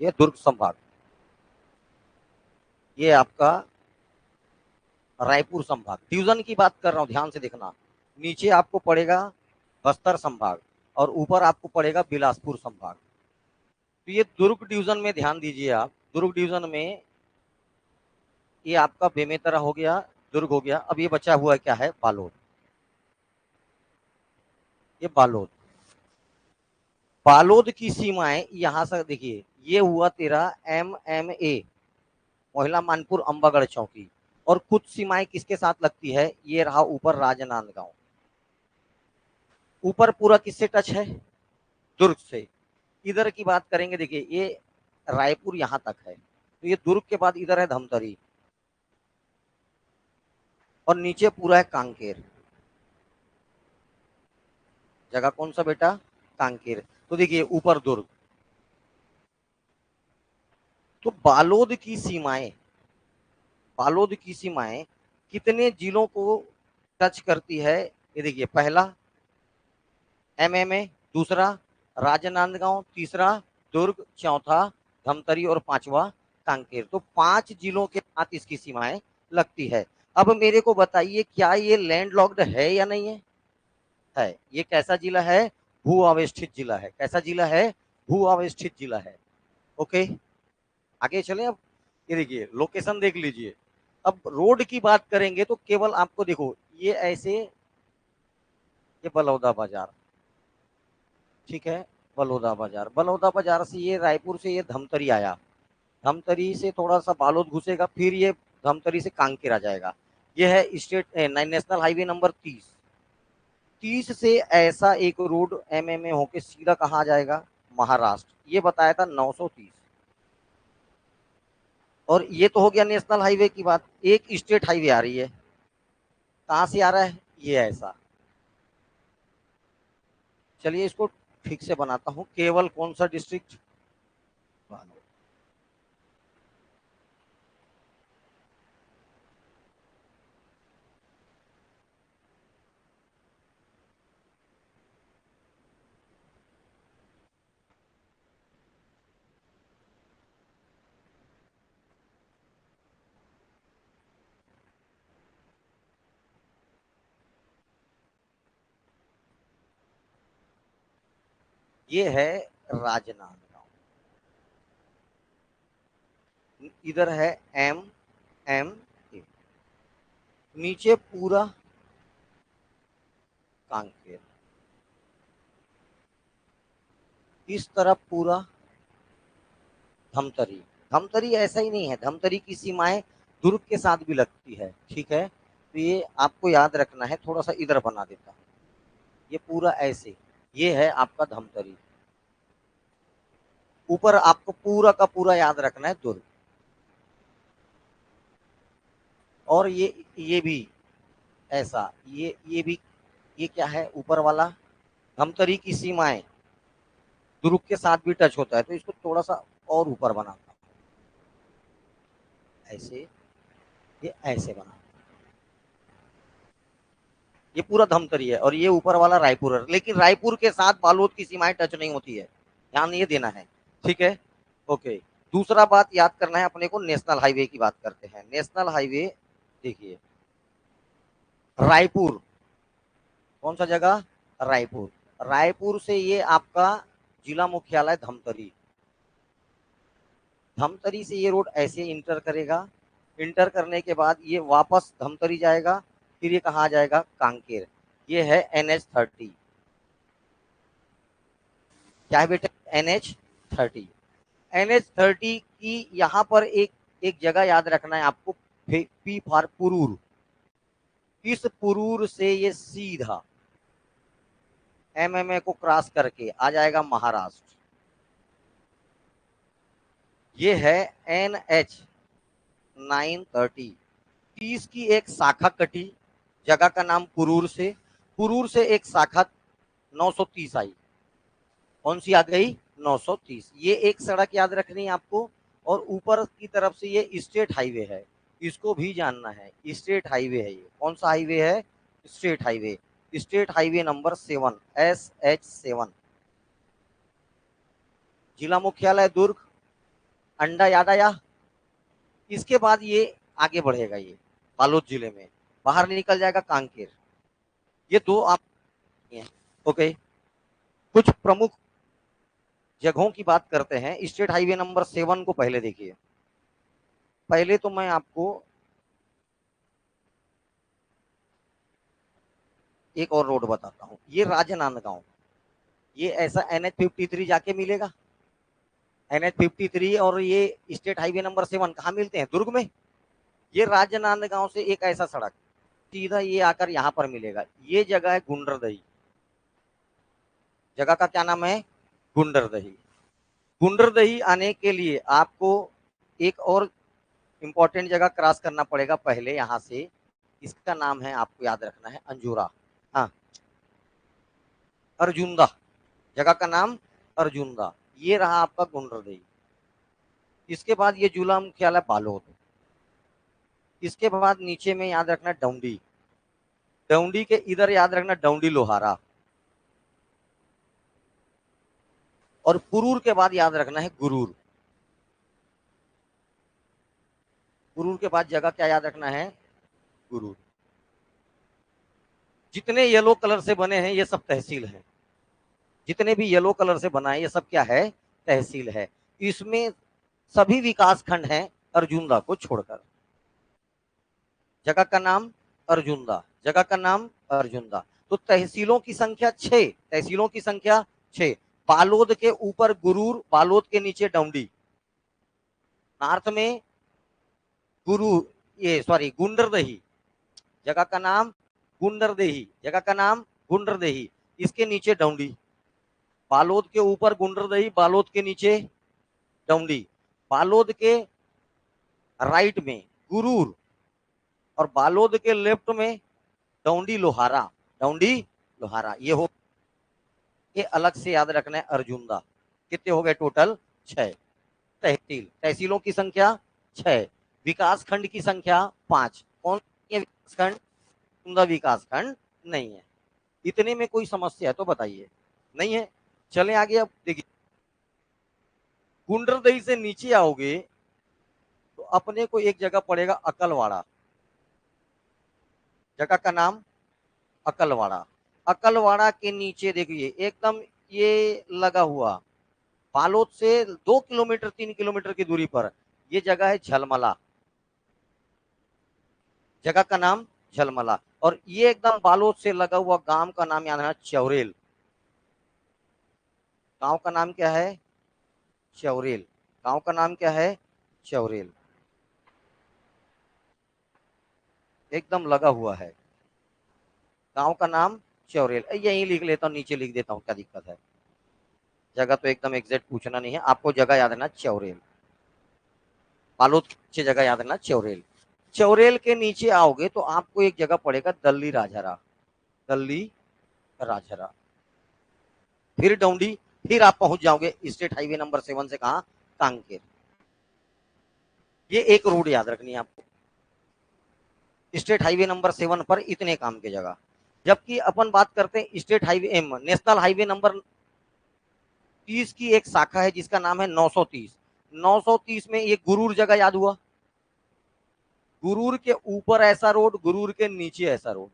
ये दुर्ग संभाग, ये आपका रायपुर संभाग। डिवीजन की बात कर रहा हूं, ध्यान से देखना। नीचे आपको पड़ेगा बस्तर संभाग और ऊपर आपको पड़ेगा बिलासपुर संभाग। तो ये दुर्ग डिवीजन में ध्यान दीजिए आप। दुर्ग डिवीजन में ये आपका बेमेतरा हो गया, दुर्ग हो गया। अब ये बचा हुआ क्या है? बालोद। ये बालोद, बालोद की सीमाएं यहां से देखिए, ये हुआ तेरा MMA, मोहला मानपुर अंबागढ़ चौकी। और कुछ सीमाएं किसके साथ लगती है? ये रहा ऊपर राजनांदगांव। ऊपर पूरा किससे टच है? दुर्ग से। इधर की बात करेंगे, देखिए ये रायपुर यहां तक है, तो ये दुर्ग के बाद इधर है धमतरी, और नीचे पूरा है कांकेर। जगह कौन सा बेटा? कांकेर। तो देखिए ऊपर दुर्ग। तो बालोद की सीमाएं कितने जिलों को टच करती है? ये देखिए, पहला MMA, दूसरा राजनांदगांव, तीसरा दुर्ग, चौथा धमतरी और पांचवा कांकेर। तो 5 जिलों के साथ इसकी सीमाएं लगती है। अब मेरे को बताइए, क्या ये लैंडलॉक्ड है या नहीं है? है। ये कैसा जिला है? भू अवस्थित जिला है। कैसा जिला है? भू अवस्थित जिला है। ओके, आगे चलें अब। ये देखिए लोकेशन देख लीजिए। अब रोड की बात करेंगे तो केवल आपको देखो, ये ऐसे, ये बलौदा बाजार, ठीक है। बलौदा बाजार से ये रायपुर से ये धमतरी आया, धमतरी से थोड़ा सा बालोद घुसेगा, फिर ये धमतरी से कांकेर आ जाएगा। ये है स्टेट नेशनल हाईवे नंबर 30। 30 से ऐसा एक रोड MMA होके सीधा कहाँ जाएगा? महाराष्ट्र। ये बताया था 930। और ये तो हो गया नेशनल हाईवे की बात। एक स्टेट हाईवे आ रही है, कहाँ से आ रहा है? ये ऐसा। चलिए इसको ठीक से बनाता हूँ। केवल कौन सा डिस्ट्रिक्ट? ये है राजनांदगांव। इधर है MMA, नीचे पूरा कांकेर, इस तरफ पूरा धमतरी। धमतरी ऐसा ही नहीं है, धमतरी की सीमाएं दुर्ग के साथ भी लगती है, ठीक है। तो ये आपको याद रखना है। थोड़ा सा इधर बना देता हूँ, ये पूरा ऐसे, ये है आपका धमतरी। ऊपर आपको पूरा का पूरा याद रखना है दुर्ग। और ये भी ऐसा, ये भी, ये क्या है ऊपर वाला? धमतरी की सीमाएं दुर्ग के साथ भी टच होता है, तो इसको थोड़ा सा और ऊपर बनाता हूं, ऐसे, ये ऐसे बना। ये पूरा धमतरी है और ये ऊपर वाला रायपुर है, लेकिन रायपुर के साथ बालोद की सीमाएं टच नहीं होती है, ध्यान ये देना है, ठीक है। ओके, दूसरा बात याद करना है अपने को, नेशनल हाईवे की बात करते हैं। नेशनल हाईवे देखिए, रायपुर, कौन सा जगह? रायपुर। रायपुर से ये आपका जिला मुख्यालय धमतरी, धमतरी से ये रोड ऐसे इंटर करेगा, इंटर करने के बाद ये वापस धमतरी जाएगा, फिर ये कहाँ जाएगा? कांकेर। ये है NH30। क्या है बेटा? NH30। NH30 की यहाँ पर एक जगह याद रखना है आपको, P फॉर पुरूर। इस पुरूर से ये सीधा MMA को क्रॉस करके आ जाएगा महाराष्ट्र। ये है NH930। 30 की एक शाखा कटी, जगह का नाम पुरूर से। पुरूर से एक शाखा 930 आई। कौन सी आ गई? 930। ये एक सड़क याद रखनी है आपको। और ऊपर की तरफ से ये स्टेट हाईवे है, इसको भी जानना है। स्टेट हाईवे है ये। कौन सा हाईवे है? State highway. State highway number 7, SH7। जिला मुख्यालय दुर्ग, अंडा याद आया। इसके बाद ये आगे बढ़ेगा, ये बालोद जिले में बाहर निकल जाएगा कांकेर। ये दो आप हैं। ओके, कुछ प्रमुख जगहों की बात करते हैं। स्टेट हाईवे नंबर 7 को पहले देखिए। पहले तो मैं आपको एक और रोड बताता हूँ। ये राजनांदगांव, ये ऐसा NH-53 जाके मिलेगा। NH-53 और ये स्टेट हाईवे नंबर 7 कहाँ मिलते हैं? दुर्ग में। ये राजनांदगांव से एक ऐसा सड़क सीधा ये आकर यहाँ पर मिलेगा। ये जगह है गुंडरदही। जगह का क्या नाम है? गुंडरदही। गुंडरदही आने के लिए आपको एक और इंपॉर्टेंट जगह क्रॉस करना पड़ेगा पहले यहाँ से। इसका नाम है, आपको याद रखना है, अंजूरा। हाँ, अर्जुंदा। जगह का नाम अर्जुंदा। ये रहा आपका गुंडरदही। इसके बाद ये जिला मुख्यालय बालोद। इसके बाद नीचे में याद रखना डौंडी। डौंडी के इधर याद रखना डौंडी लोहारा। और पुरूर के बाद याद रखना है गुरूर। गुरूर के बाद जगह क्या याद रखना है? गुरूर। जितने येलो कलर से बने हैं ये सब तहसील हैं। जितने भी येलो कलर से बना है ये सब क्या है? तहसील है। इसमें सभी विकास खंड हैं अर्जुंदा को छोड़कर। जगह का नाम अर्जुंदा। जगह का नाम अर्जुंदा। तो तहसीलों की संख्या 6। तहसीलों की संख्या 6। बालोद के ऊपर गुरूर, बालोद के नीचे डौंडी। नॉर्थ में गुरु ये सॉरी गुंडरदही। जगह का नाम गुंडरदेही। जगह का नाम गुंडरदेही। इसके नीचे डौंडी। बालोद के ऊपर गुंडरदही, बालोद के नीचे डौंडी। बालोद के राइट में गुरूर और बालोद के लेफ्ट में डौंडी लोहारा। डौंडी लोहारा ये हो। ये अलग से याद रखना है अर्जुंदा। कितने हो गए टोटल? 6 तहसील। तहसीलों की संख्या 6। विकास खंड की संख्या 5। कौन ये विकास खंड? सुंदर विकास खंड नहीं है। इतने में कोई समस्या है तो बताइए। नहीं है, चले आगे। अब देखिए, गुंडरदही से नीचे आओगे तो अपने को एक जगह पड़ेगा अकलवाड़ा। जगह का नाम अकलवाड़ा। अकलवाड़ा के नीचे देखिए एकदम ये लगा हुआ, बालोद से 2 किलोमीटर 3 किलोमीटर की दूरी पर ये जगह है झलमला। जगह का नाम झलमला। और ये एकदम बालोद से लगा हुआ गांव का नाम याद है चौरेल। गांव का नाम क्या है? चौरेल। गांव का नाम क्या है? चौरेल। एकदम लगा हुआ है। गांव का नाम चौरेल। यही लिख लेता हूँ, नीचे लिख देता हूँ, क्या दिक्कत है? जगह तो एकदम एग्जैक्ट पूछना नहीं है आपको, जगह याद रखना चौरेल। बालोद की जगह याद रखना चौरेल। चौरेल के नीचे आओगे तो आपको एक जगह पड़ेगा दल्ली राजहरा। दल्ली राजहरा। फिर डौंडी। फिर आप पहुंच जाओगे स्टेट हाईवे नंबर 7 से कहा? कांकेर। ये एक रोड याद रखनी है आपको। स्टेट हाईवे नंबर 7 पर इतने काम की जगह। जबकि अपन बात करते हैं state highway national highway number 30 की एक शाखा है जिसका नाम है 930। 930 में ये गुरूर जगह याद हुआ। गुरूर के ऊपर ऐसा रोड, गुरूर के नीचे ऐसा रोड।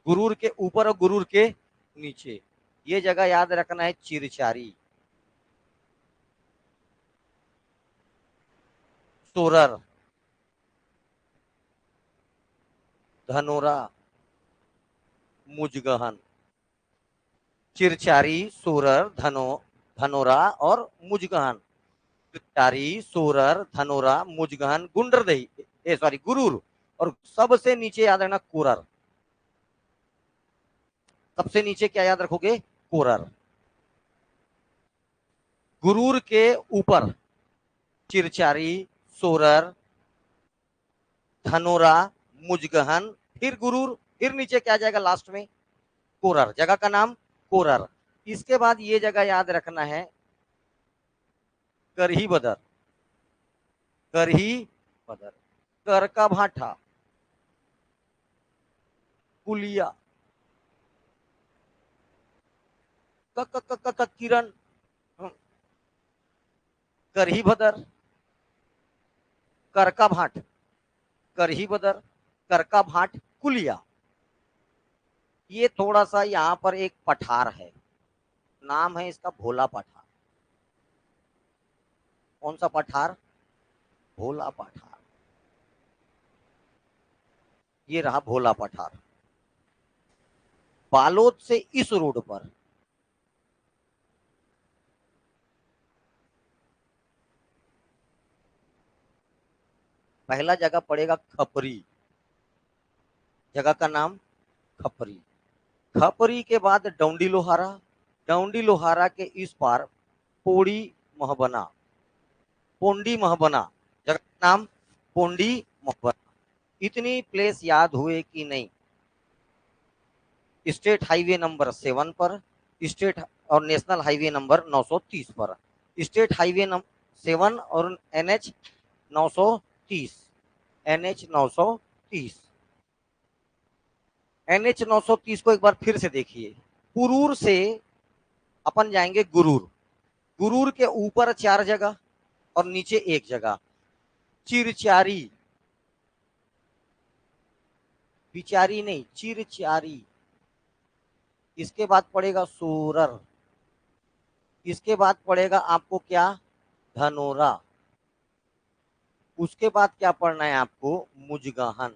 गुरूर के ऊपर और गुरूर के नीचे ये जगह याद रखना है चिरचारी। सोरर, धनोरा, मुजगहन। चिरचारी, सोरर, धनोरा और मुजगहन। चिरचारी, सोरर, धनोरा, मुजगहन, गुंडरदही, सॉरी गुरूर। और सबसे नीचे याद रखना कोरर। सबसे नीचे क्या याद रखोगे? कोरर। गुरूर के ऊपर चिरचारी, सोरर, धनोरा, मुजगहन, फिर गुरूर, फिर नीचे क्या जाएगा लास्ट में? कोरर। जगह का नाम कोरर। इसके बाद ये जगह याद रखना है करही बदर। करही बदर। कर का भाठा, कुलिया, किरण, करही भदर, करका भाट, करही भदर, करका भाट, कुलिया। ये थोड़ा सा यहाँ पर एक पठार है, नाम है इसका भोला पठार। कौन सा पठार? भोला पठार। ये रहा भोला पठार। बालोद से इस रोड पर पहला जगह पड़ेगा खपरी, जगह का नाम खपरी। खपरी के बाद डौंडी लोहारा, डौंडी लोहारा के इस पार पोड़ी महबना, पोंडी महबना, जगह का नाम पोंडी महबना। इतनी प्लेस याद हुए कि नहीं? स्टेट हाईवे नंबर 7 पर, स्टेट और नेशनल हाईवे नंबर 930 पर, स्टेट हाईवे नंबर 7 और एनएच 930, एनएच 930, एनएच 930 को एक बार फिर से देखिए। पुरूर से अपन जाएंगे गुरूर, गुरूर के ऊपर 4 जगह और नीचे 1 जगह, चिरचारी, बिचारी नहीं, चिरचारी। इसके बाद पड़ेगा सोरर, इसके बाद पड़ेगा आपको क्या? धनोरा। उसके बाद क्या पढ़ना है आपको? मुजगहन,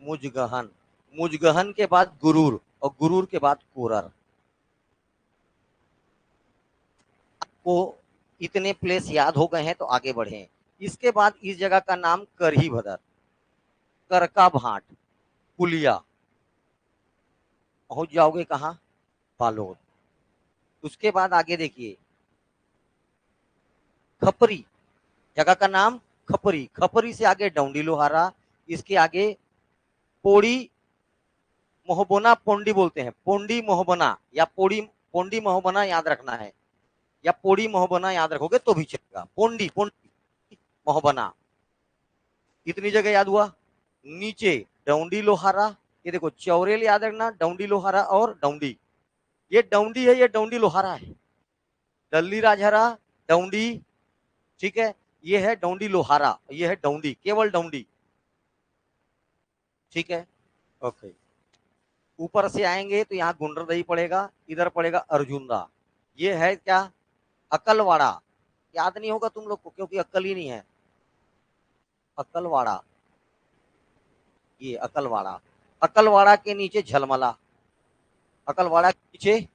मुजगहन, मुजगहन के बाद गुरूर और गुरूर के बाद कोरर। आपको इतने प्लेस याद हो गए हैं तो आगे बढ़े। इसके बाद इस जगह का नाम करही भदर, करका भाट, पुलिया। पहुंच जाओगे कहां? बालोद। उसके बाद आगे देखिए खपरी, जगह का नाम खपरी, खपरी से आगे डौंडी लोहारा, इसके आगे पोड़ी मोहबोना, पोंडी बोलते हैं, पोंडी मोहबना या पोड़ी, पोंडी मोहबना याद रखना है, या पोड़ी मोहबना याद रखोगे तो भी चलेगा। पोंडी, पोंडी मोहबना, इतनी जगह याद हुआ। नीचे डौंडी लोहारा, ये देखो चौरेल याद रखना, डौंडी लोहारा और डौंडी। ये डौंडी है, ये डौंडी लोहारा है। दल्ली राजहरा, डौंडी, ठीक है। ये है डौंडी लोहारा, ये है डौंडी, केवल डौंडी, ठीक है। ओके। ऊपर से आएंगे तो यहाँ गुंडरदही पड़ेगा, इधर पड़ेगा अर्जुनदा। ये है क्या? अकलवाड़ा। याद नहीं होगा तुम लोग को क्योंकि अक्कल ही नहीं है। अकलवाड़ा, ये अकलवाड़ा, अकलवाड़ा के नीचे झलमला, अकलवाड़ा के नीचे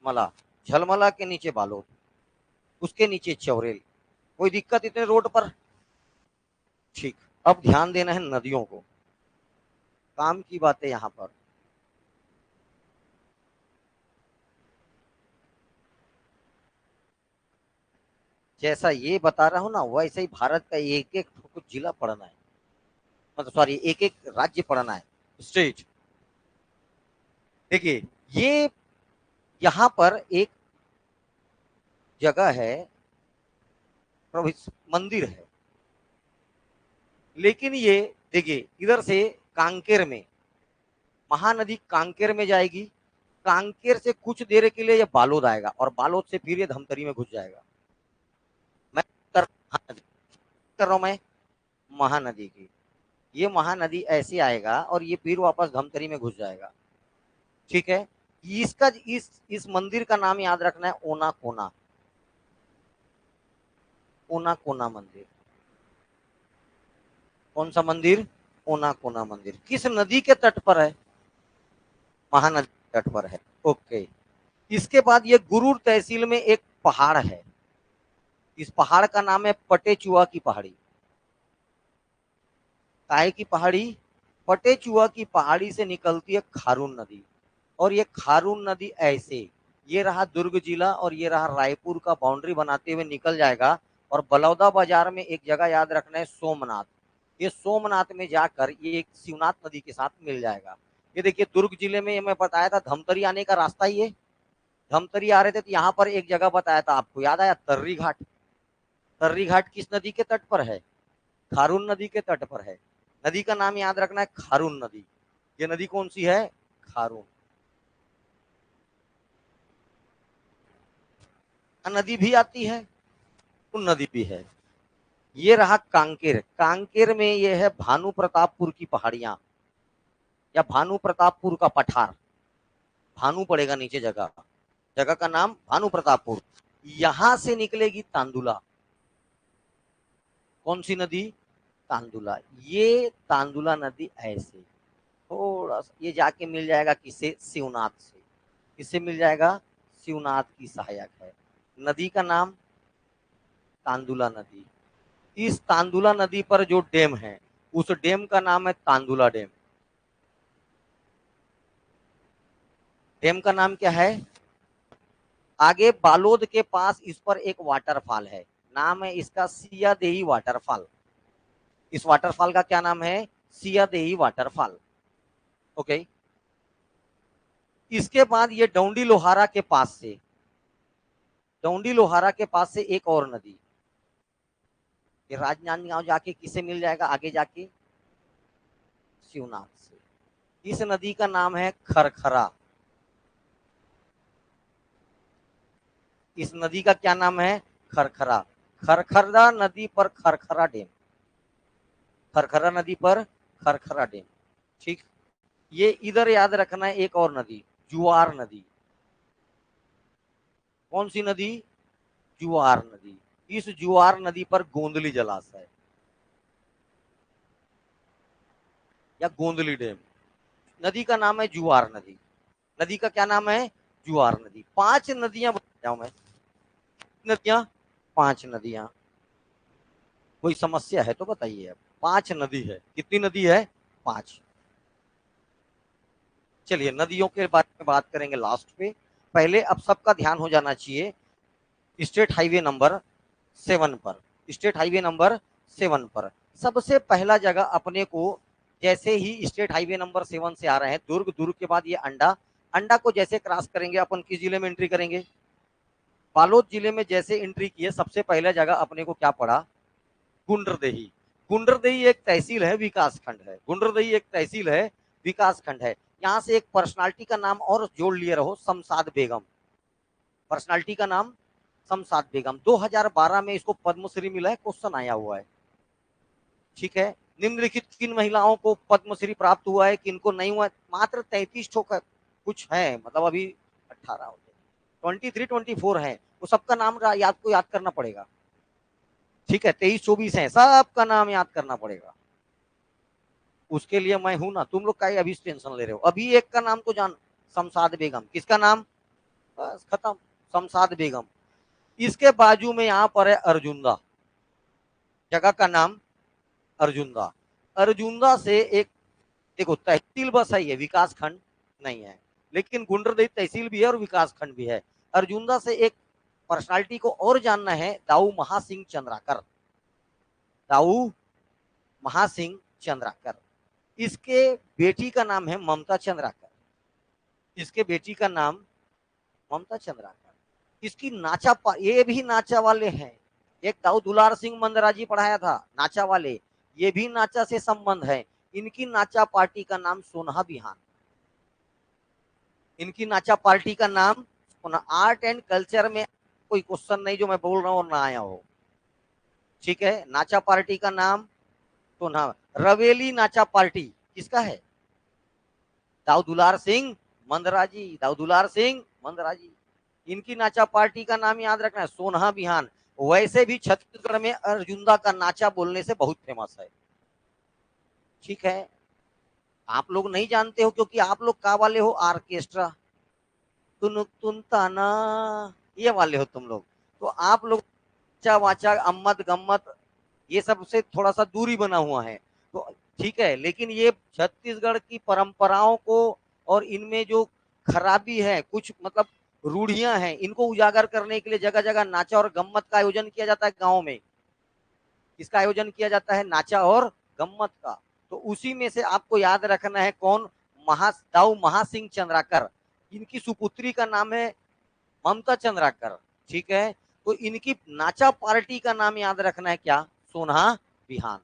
मला, झलमला के नीचे बालोद, उसके नीचे चौरेल। कोई दिक्कत इतने रोड पर? ठीक। अब ध्यान देना है नदियों को, काम की बात है यहाँ पर। जैसा ये बता रहा हूं ना वैसे ही भारत का एक एक कुछ जिला पढ़ना है, मतलब सॉरी एक एक राज्य पढ़ना है, स्टेट। देखिए ये यहाँ पर एक जगह है, मंदिर है, लेकिन ये देखिए इधर से कांकेर में, महानदी कांकेर में जाएगी, कांकेर से कुछ देर के लिए ये बालोद आएगा और बालोद से फिर ये धमतरी में घुस जाएगा। मैं कर, कर रहा हूं मैं महानदी की, ये महानदी ऐसे आएगा और ये फिर वापस धमतरी में घुस जाएगा, ठीक है। इसका इस मंदिर का नाम याद रखना है ओना कोना, ओना कोना मंदिर। कौन सा मंदिर? ओना कोना मंदिर। किस नदी के तट पर है? महानदी के तट पर है। ओके। इसके बाद ये गुरूर तहसील में एक पहाड़ है, इस पहाड़ का नाम है पटेचुआ की पहाड़ी। काहे की पहाड़ी? पटेचुआ की पहाड़ी से निकलती है खारून नदी, और ये खारून नदी ऐसे, ये रहा दुर्ग जिला और ये रहा रायपुर का बाउंड्री बनाते हुए निकल जाएगा, और बलौदा बाजार में एक जगह याद रखना है सोमनाथ, ये सोमनाथ में जाकर ये एक शिवनाथ नदी के साथ मिल जाएगा। ये देखिए दुर्ग जिले में, ये मैं बताया था धमतरी आने का रास्ता ही है, धमतरी आ रहे थे तो यहाँ पर एक जगह बताया था आपको, याद आया? तर्री घाट। तर्री घाट किस नदी के तट पर है? खारून नदी के तट पर है। नदी का नाम याद रखना है खारून नदी। ये नदी कौन सी है? खारून। नदी भी आती है, उन नदी भी है। ये रहा कांकेर। कांकेर में ये है भानु प्रतापपुर की पहाड़ियां या भानु प्रतापपुर का पठार। भानु पड़ेगा नीचे जगह, जगह का नाम भानु प्रतापपुर। यहां से निकलेगी तांदुला। कौन सी नदी? तांदुला। ये तांदुला नदी ऐसे थोड़ा सा ये जाके मिल जाएगा किसे? शिवनाथ से। किससे मिल जाएगा? शिवनाथ की सहायक है। नदी का नाम तांदुला नदी। इस तांदुला नदी पर जो डैम है उस डैम का नाम है तांदुला डैम। डैम का नाम क्या है? आगे बालोद के पास इस पर एक वाटरफॉल है, नाम है इसका सियादेही वाटरफॉल। इस वाटरफॉल का क्या नाम है? सियादेही वाटरफॉल। ओके। इसके बाद ये डौंडी लोहारा के पास से, डौंडी लोहारा के पास से एक और नदी, ये राजनांदगांव जाके किसे मिल जाएगा आगे जाके? शिवनाथ से। इस नदी का नाम है खरखरा। इस नदी का क्या नाम है? खरखरा। खरखरा नदी पर खरखरा डैम। खरखरा नदी पर खरखरा डैम। ठीक। ये इधर याद रखना है एक और नदी, जुआर नदी। कौन सी नदी? जुआर नदी। इस जुआर नदी पर गोंदली जलाशय या गोंदली डैम। नदी का नाम है जुआर नदी। नदी का क्या नाम है? जुआर नदी। 5 नदियां बताऊं मैं। नदियां, 5 नदियां। कोई समस्या है तो बताइए। अब 5 नदी है। कितनी नदी है? 5। चलिए नदियों के बारे में बात करेंगे लास्ट पे। पहले अब सबका ध्यान हो जाना चाहिए स्टेट हाईवे नंबर 7 पर। स्टेट हाईवे नंबर 7 पर सबसे पहला जगह अपने को, जैसे ही स्टेट हाईवे नंबर 7 से आ रहे हैं दुर्ग, दुर्ग के बाद ये अंडा, अंडा को जैसे क्रॉस करेंगे अपन किस जिले में एंट्री करेंगे? बालोद जिले में जैसे एंट्री किए सबसे पहला जगह अपने को क्या पड़ा? गुंडरदेही। गुंडरदेही एक तहसील है, विकास खंड है। गुंडरदेही एक तहसील है, विकास खंड है। यहाँ से एक पर्सनालिटी का नाम और जोड़ लिए रहो, शमशाद बेगम। पर्सनालिटी का नाम शमशाद बेगम। 2012 में इसको पद्मश्री मिला है, क्वेश्चन आया हुआ है। ठीक है। निम्नलिखित किन महिलाओं को पद्मश्री प्राप्त हुआ है, किनको नहीं हुआ है? मात्र 33 ठोक कुछ है, मतलब अभी 18 होते, 23 24 है। वो सबका नाम याद को याद करना पड़ेगा। ठीक है। 23 24 है, सबका नाम याद करना पड़ेगा। उसके लिए मैं हूं ना, तुम लोग का अभी टेंशन ले रहे हो। अभी एक का नाम तो जान, शमशाद बेगम। किसका नाम? बस खत्म, शमशाद बेगम। इसके बाजू में यहाँ पर है अर्जुंदा। जगह का नाम अर्जुंदा। अर्जुंदा से एक, देखो तहसील बस है, ये विकास खंड नहीं है, लेकिन गुंडरदेही तहसील भी है और विकास खंड भी है। अर्जुंदा से एक पर्सनालिटी को और जानना है, दाऊ महासिंह चंद्राकर। दाऊ महासिंह चंद्राकर। इसके बेटी का नाम है ममता चंद्राकर। इसके बेटी का नाम ममता चंद्राकर। इसकी नाचा, ये भी नाचा वाले हैं। एक दाऊ दुलार सिंह मंदराजी पढ़ाया था, नाचा वाले, ये भी नाचा से संबंध है। इनकी नाचा पार्टी का नाम सोनहा बिहान। इनकी नाचा पार्टी का नाम, आर्ट एंड कल्चर में कोई क्वेश्चन नहीं जो मैं बोल रहा हूं और ना आया हो। ठीक है। नाचा पार्टी का नाम सोनहा। रवेली नाचा पार्टी किसका है? दाऊ दुलार सिंह मंदराजी। दाऊ दुलार सिंह मंदराजी। इनकी नाचा पार्टी का नाम याद रखना है, सोनहा बिहान। वैसे भी छत्तीसगढ़ में अर्जुंदा का नाचा बोलने से बहुत फेमस है। ठीक है। आप लोग नहीं जानते हो क्योंकि आप लोग का वाले हो? ऑर्केस्ट्रा, तुन तुन ताना, ये वाले हो तुम लोग। तो आप लोग नाचा वाचा अम्मत गम्मत ये सब से थोड़ा सा दूरी बना हुआ है। तो ठीक है, लेकिन ये छत्तीसगढ़ की परंपराओं को और इनमें जो खराबी है, कुछ मतलब रूढ़ियां हैं, इनको उजागर करने के लिए जगह जगह नाचा और गम्मत का आयोजन किया जाता है गाँव में। इसका आयोजन किया जाता है नाचा और गम्मत का। तो उसी में से आपको याद रखना है कौन? दाऊ महासिंह चंद्राकर। इनकी सुपुत्री का नाम है ममता चंद्राकर। ठीक है। तो इनकी नाचा पार्टी का नाम याद रखना है क्या? सोनहा बिहान।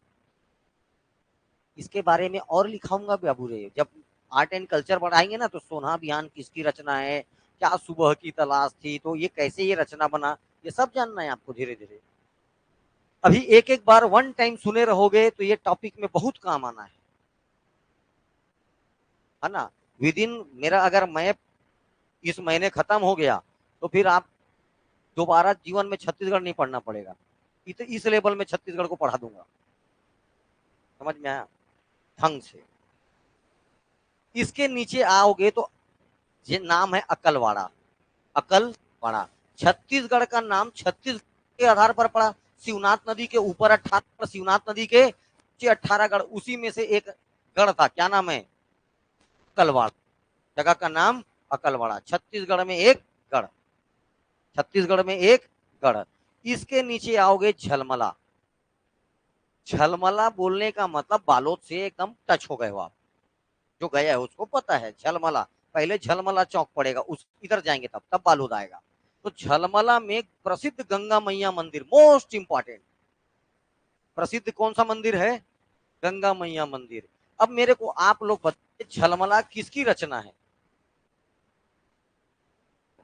इसके बारे में और लिखाऊंगा बाबू रे, जब आर्ट एंड कल्चर पढ़ाएंगे ना, तो सोनहा बिहान किसकी रचना है, क्या सुबह की तलाश थी, तो ये कैसे ये रचना बना, ये सब जानना है आपको धीरे धीरे। अभी एक एक बार वन टाइम सुने रहोगे तो ये टॉपिक में बहुत काम आना है ना। विद इन मेरा अगर मैप इस महीने खत्म हो गया तो फिर आप दोबारा जीवन में छत्तीसगढ़ नहीं पढ़ना पड़ेगा, इस लेवल में छत्तीसगढ़ को पढ़ा दूंगा। समझ में आया ढंग से। इसके नीचे आओगे तो ये नाम है अकलवाड़ा। अकलवाड़ा छत्तीसगढ़ का नाम छत्तीसगढ़ के आधार पर पड़ा। शिवनाथ नदी के ऊपर 18, शिवनाथ नदी के नीचे 18 गढ़, उसी में से एक गढ़ था, क्या नाम है? अकलवाड़ा। जगह का नाम अकलवाड़ा। छत्तीसगढ़ में एक गढ़, छत्तीसगढ़ में एक गढ़। इसके नीचे आओगे झलमला। झलमला बोलने का मतलब बालोद से एकदम टच हो गए हो आप, जो गया है उसको पता है झलमला। पहले झलमला चौक पड़ेगा, उस इधर जाएंगे तब बालोद आएगा। तो झलमला में प्रसिद्ध गंगा मैया मंदिर, मोस्ट इंपॉर्टेंट प्रसिद्ध कौन सा मंदिर है? गंगा मैया मंदिर। अब मेरे को आप लोग बताइए झलमला किसकी रचना है?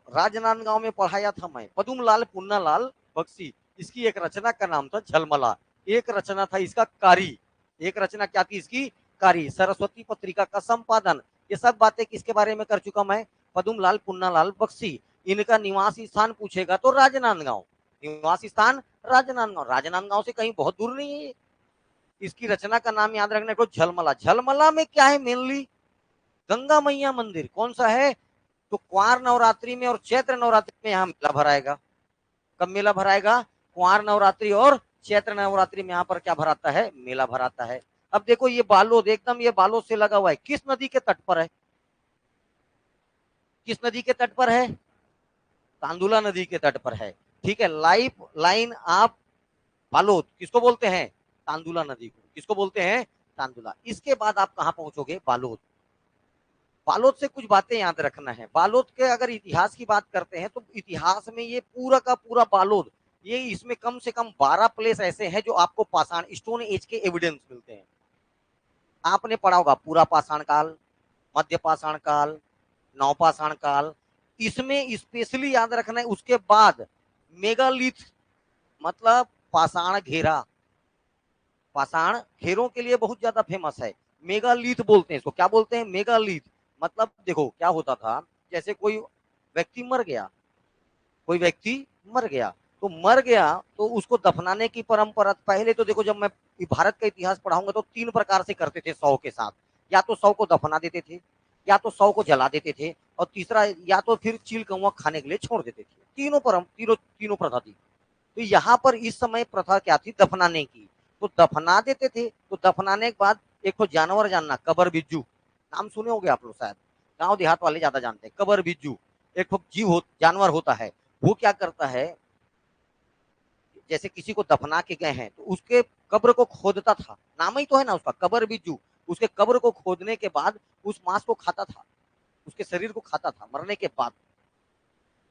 राजनांदगांव में पढ़ाया था मैं, पदुमलाल पुन्नालाल बख्शी, इसकी एक रचना का नाम था झलमला। एक रचना था इसका कारी। एक रचना क्या थी इसकी? कारी। सरस्वती पत्रिका का संपादन। ये सब बातें किसके बारे में कर चुका मैं? पदुमलाल पुन्नालाल बख्शी। इनका निवासी स्थान पूछेगा तो राजनांदगांव, निवासी स्थान राजनांदगांव, राजनांदगांव से कहीं बहुत दूर नहीं है। इसकी रचना का नाम याद रखने को झलमला। झलमला में क्या है? मेनली गंगा मैया मंदिर। कौन सा है? तो क्वार नवरात्रि में और चैत्र नवरात्रि में यहाँ मेला भराएगा। कब मेला भराएगा? क्वार नवरात्रि और चैत्र नवरात्रि में यहाँ पर क्या भराता है? मेला भराता है। अब देखो ये बालोद, एकदम ये बालोद से लगा हुआ है। किस नदी के तट पर है? किस नदी के तट पर है? तांदुला नदी के तट पर है। ठीक है, लाइफ लाइन ऑफ बालोद किसको बोलते हैं? तांदुला नदी को। किसको बोलते हैं? तांदुला। इसके बाद आप कहां पहुंचोगे? बालोद। बालोद से कुछ बातें याद रखना है। बालोद के अगर इतिहास की बात करते हैं तो इतिहास में ये पूरा का पूरा बालोद, ये इसमें कम से कम 12 प्लेस ऐसे हैं जो आपको पाषाण स्टोन एज के एविडेंस मिलते हैं। आपने पढ़ा होगा पूरा पाषाण काल, मध्य पाषाण काल, नवपाषाण काल। इसमें स्पेशली याद रखना है उसके बाद मेगालिथ, मतलब पाषाण घेरा। पाषाण घेरों के लिए बहुत ज्यादा फेमस है। मेगालिथ बोलते हैं इसको। क्या बोलते हैं? मेगालिथ। मतलब देखो क्या होता था, जैसे कोई व्यक्ति मर गया, कोई व्यक्ति मर गया तो मर गया तो उसको दफनाने की परंपरा पहले तो देखो, जब मैं भारत का इतिहास पढ़ाऊंगा तो 3 प्रकार से करते थे शव के साथ। या तो शव को दफना देते थे, या तो शव को जला देते थे, और तीसरा या तो फिर चील कौवा खाने के लिए छोड़ देते थे। तीनों प्रथा थी। तो यहाँ पर इस समय प्रथा क्या थी? दफनाने की। तो दफना देते थे। तो दफनाने के बाद एक तो जानवर जानना, कबर बिज्जू, नाम सुने होंगे आप लोग शायद, गांव देहात वाले ज्यादा जानते हैं। कबर बिज्जू एक तो जानवर होता है। वो क्या करता है, जैसे किसी को दफना के गए हैं तो उसके कब्र को खोदता था, नाम ही तो है ना उसका, कबर बिज्जू। उसके कब्र को खोदने के बाद उस मांस को खाता था, उसके शरीर को खाता था मरने के बाद।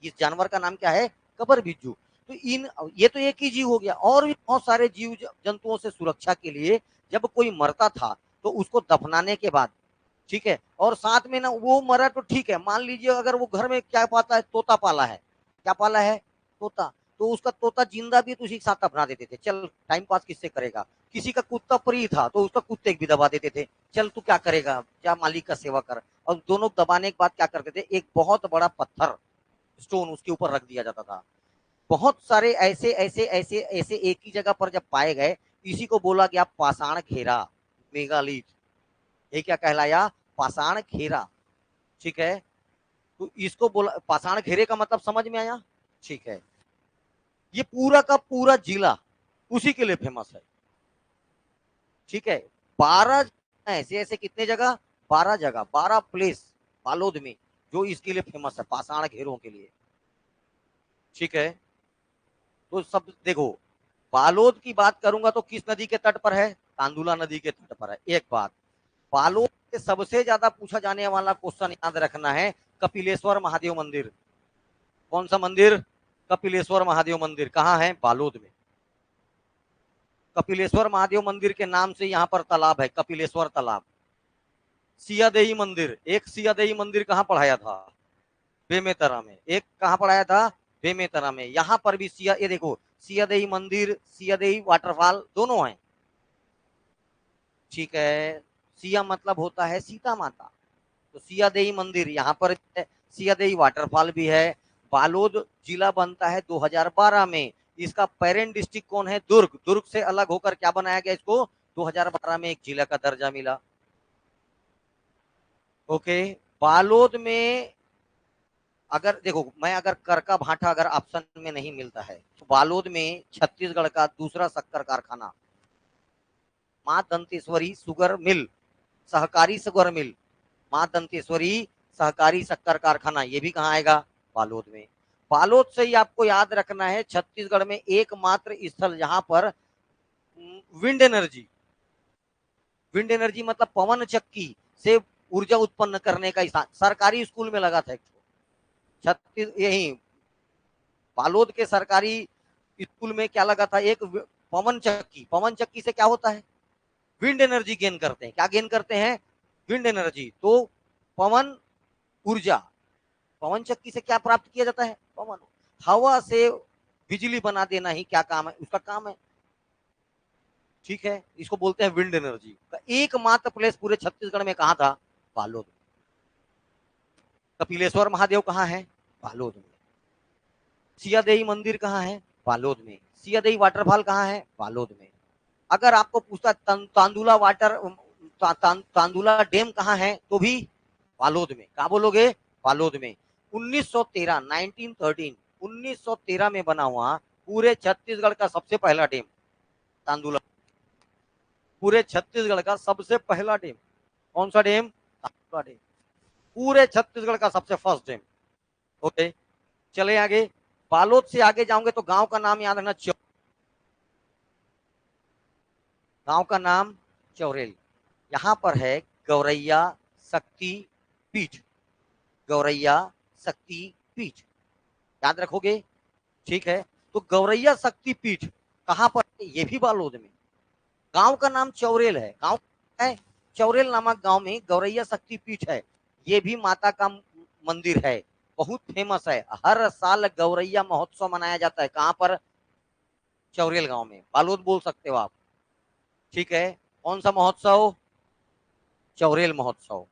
इस जानवर का नाम क्या है? कबर बिज्जू। तो ये तो एक ही जीव हो गया, और भी बहुत सारे जीव जंतुओं से सुरक्षा के लिए जब कोई मरता था तो उसको दफनाने के बाद, ठीक है, और साथ में ना वो मरा तो ठीक है, मान लीजिए अगर वो घर में क्या पाता है, तोता पाला है, क्या पाला है? तोता। तो उसका तोता जिंदा भी तो उसी के साथ दफना देते थे। चल टाइम पास किससे करेगा? किसी का कुत्ता प्रिय था तो उसका कुत्ते भी दबा देते थे। चल तू क्या करेगा, क्या मालिक का सेवा कर। और दोनों दबाने के बाद क्या करते थे, एक बहुत बड़ा पत्थर स्टोन उसके ऊपर रख दिया जाता था। बहुत सारे ऐसे ऐसे ऐसे ऐसे एक ही जगह पर जब पाए गए, इसी को बोला गया पाषाण घेरा, मेगालिथ। ये क्या कहलाया? पाषाण घेरा। ठीक है, तो इसको बोला पाषाण घेरे का मतलब समझ में आया? ठीक है, ये पूरा का पूरा जिला उसी के लिए फेमस है। ठीक है, 12 ऐसे ऐसे कितने जगह? 12 जगह, 12 प्लेस बालोद में जो इसके लिए फेमस है, पाषाण घेरों के लिए। ठीक है, तो सब देखो, बालोद की बात करूंगा तो किस नदी के तट पर है? तांदुला नदी के तट पर है। एक बात, बालोद से सबसे ज्यादा पूछा जाने वाला क्वेश्चन याद रखना है, कपिलेश्वर महादेव मंदिर। कौन सा मंदिर? कपिलेश्वर महादेव मंदिर। कहाँ है? बालोद में। कपिलेश्वर महादेव मंदिर के नाम से यहाँ पर तालाब है, कपिलेश्वर तालाब। सियादेही मंदिर, एक सियादेही मंदिर कहाँ पढ़ाया था? बेमेतरा में। एक कहाँ पढ़ाया था? बेमेतरा में। यहाँ पर भी सिया, ये देखो सियादेही मंदिर, सियादेही वाटरफॉल दोनों है। ठीक है, सिया मतलब होता है सीता माता, तो सियादेही मंदिर यहाँ पर है, सियादेही वाटरफॉल भी है। बालोद जिला बनता है 2012 में। इसका पेरेंट डिस्ट्रिक्ट कौन है? दुर्ग। दुर्ग से अलग होकर क्या बनाया गया इसको? 2012 में एक जिला का दर्जा मिला। ओके, बालोद में अगर देखो, मैं अगर कर का भाटा अगर ऑप्शन में नहीं मिलता है तो बालोद में छत्तीसगढ़ का दूसरा शक्कर कारखाना मां दंतेश्वरी शुगर मिल, सहकारी शुगर मिल, मां दंतेश्वरी सहकारी शक्कर कारखाना, ये भी कहाँ आएगा? बालोद में। बालोद से ही आपको याद रखना है छत्तीसगढ़ में एकमात्र स्थल जहां पर विंड एनर्जी, विंड एनर्जी मतलब पवन चक्की से ऊर्जा उत्पन्न करने का स्थान सरकारी स्कूल में लगा था। छत्तीस यही बालोद के सरकारी स्कूल में क्या लगा था? एक पवन चक्की। पवन चक्की से क्या होता है? विंड एनर्जी गेन करते हैं। क्या गेन करते हैं? Wind energy. तो पवन ऊर्जा, पवन चक्की से क्या प्राप्त किया जाता है? पवन। हवा से बिजली बना देना ही क्या काम है? उसका काम है। ठीक है, इसको बोलते हैं विंड एनर्जी। एकमात्र प्लेस पूरे छत्तीसगढ़ में कहां था? बालोद। कपिलेश्वर महादेव कहाँ है? बालोद में। सियादेही मंदिर कहाँ है? बालोद में। सियादेही वाटरफॉल कहाँ है? बालोद में। अगर आपको पूछता तांदुला वाटर तांदुला डैम कहाँ है, तो भी बालोद में। कहा बोलोगे? बालोद में। 1913 में बना हुआ पूरे छत्तीसगढ़ का सबसे पहला डैम तांदुला। पूरे छत्तीसगढ़ का सबसे पहला डैम कौन सा डैम? तांदुला डैम। पूरे छत्तीसगढ़ का सबसे फर्स्ट डैम। ओके, चले आगे। बालोद से आगे जाओगे तो गांव का नाम याद रखना, गांव का नाम चौरेल। यहां पर है गौरैया शक्ति पीठ, गौरैया शक्ति पीठ, याद रखोगे। ठीक है, तो गौरैया शक्ति पीठ कहां पर है? ये भी बालोद में। गांव का नाम चौरेल है, गांव है चौरेल नामक गांव में गौरैया शक्ति पीठ है। ये भी माता का मंदिर है, बहुत फेमस है। हर साल गौरैया महोत्सव मनाया जाता है। कहां पर? चौरेल गांव में। बालोद बोल सकते हो आप। ठीक है, कौन सा महोत्सव? चौरेल महोत्सव।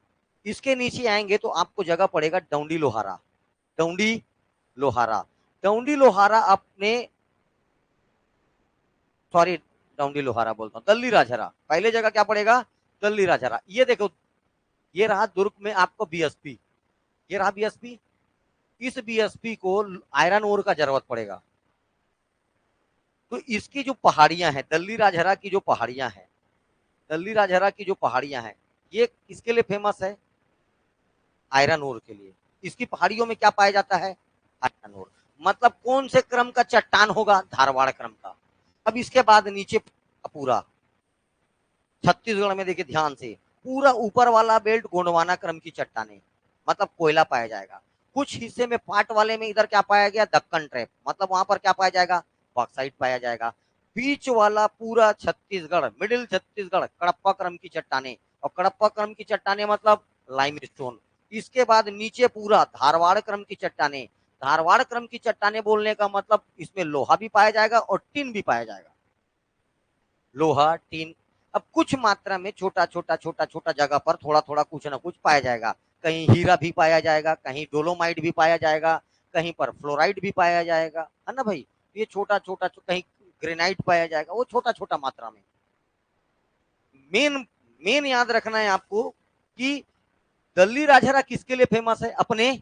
इसके नीचे आएंगे तो आपको जगह पड़ेगा डौंडी लोहारा। डौंडी लोहारा, डौंडी लोहारा अपने, सॉरी डौंडी लोहारा बोलता हूँ, दल्ली राजहरा। पहले जगह क्या पड़ेगा? दल्ली राजहरा। ये देखो, ये रहा दुर्ग में आपको बीएसपी, ये रहा बीएसपी। इस बीएसपी को आयरन ओर का जरूरत पड़ेगा, तो इसकी जो पहाड़ियां हैं, दल्ली राजहरा की जो पहाड़ियां हैं, दल्ली राजहरा की जो पहाड़ियां हैं, ये किसके लिए फेमस है? आयरन ओर के लिए। इसकी पहाड़ियों में क्या पाया जाता है? Iron ore. मतलब कौन से क्रम का चट्टान होगा? धारवाड़ क्रम का। अब इसके बाद नीचे पूरा छत्तीसगढ़ में देखिए ध्यान से, पूरा ऊपर वाला बेल्ट गोंडवाना क्रम की चट्टाने, मतलब कोयला पाया जाएगा। कुछ हिस्से में पाट वाले में इधर क्या पाया गया? दक्कन ट्रैप, मतलब वहां पर क्या पाया जाएगा? बॉक्साइट पाया जाएगा। बीच वाला पूरा छत्तीसगढ़, मिडिल छत्तीसगढ़ कड़प्पा क्रम की चट्टाने, और कड़प्पा क्रम की चट्टाने मतलब लाइमस्टोन। इसके बाद नीचे पूरा धारवाड़ क्रम की चट्टाने। धारवाड़ क्रम की चट्टाने बोलने का मतलब इसमें लोहा भी पाया जाएगा और टिन भी पाया जाएगा। लोहा टीन। अब कुछ मात्रा में छोटा छोटा छोटा छोटा जगह पर थोड़ा थोड़ा कुछ ना कुछ पाया जाएगा। कहीं हीरा भी पाया जाएगा, कहीं डोलोमाइट भी पाया जाएगा, कहीं पर फ्लोराइड भी पाया जाएगा, है ना भाई। ये छोटा छोटा कहीं ग्रेनाइट पाया जाएगा, वो छोटा छोटा मात्रा में। मेन मेन याद रखना है आपको कि दल्ली राजहरा किसके लिए फेमस है? अपने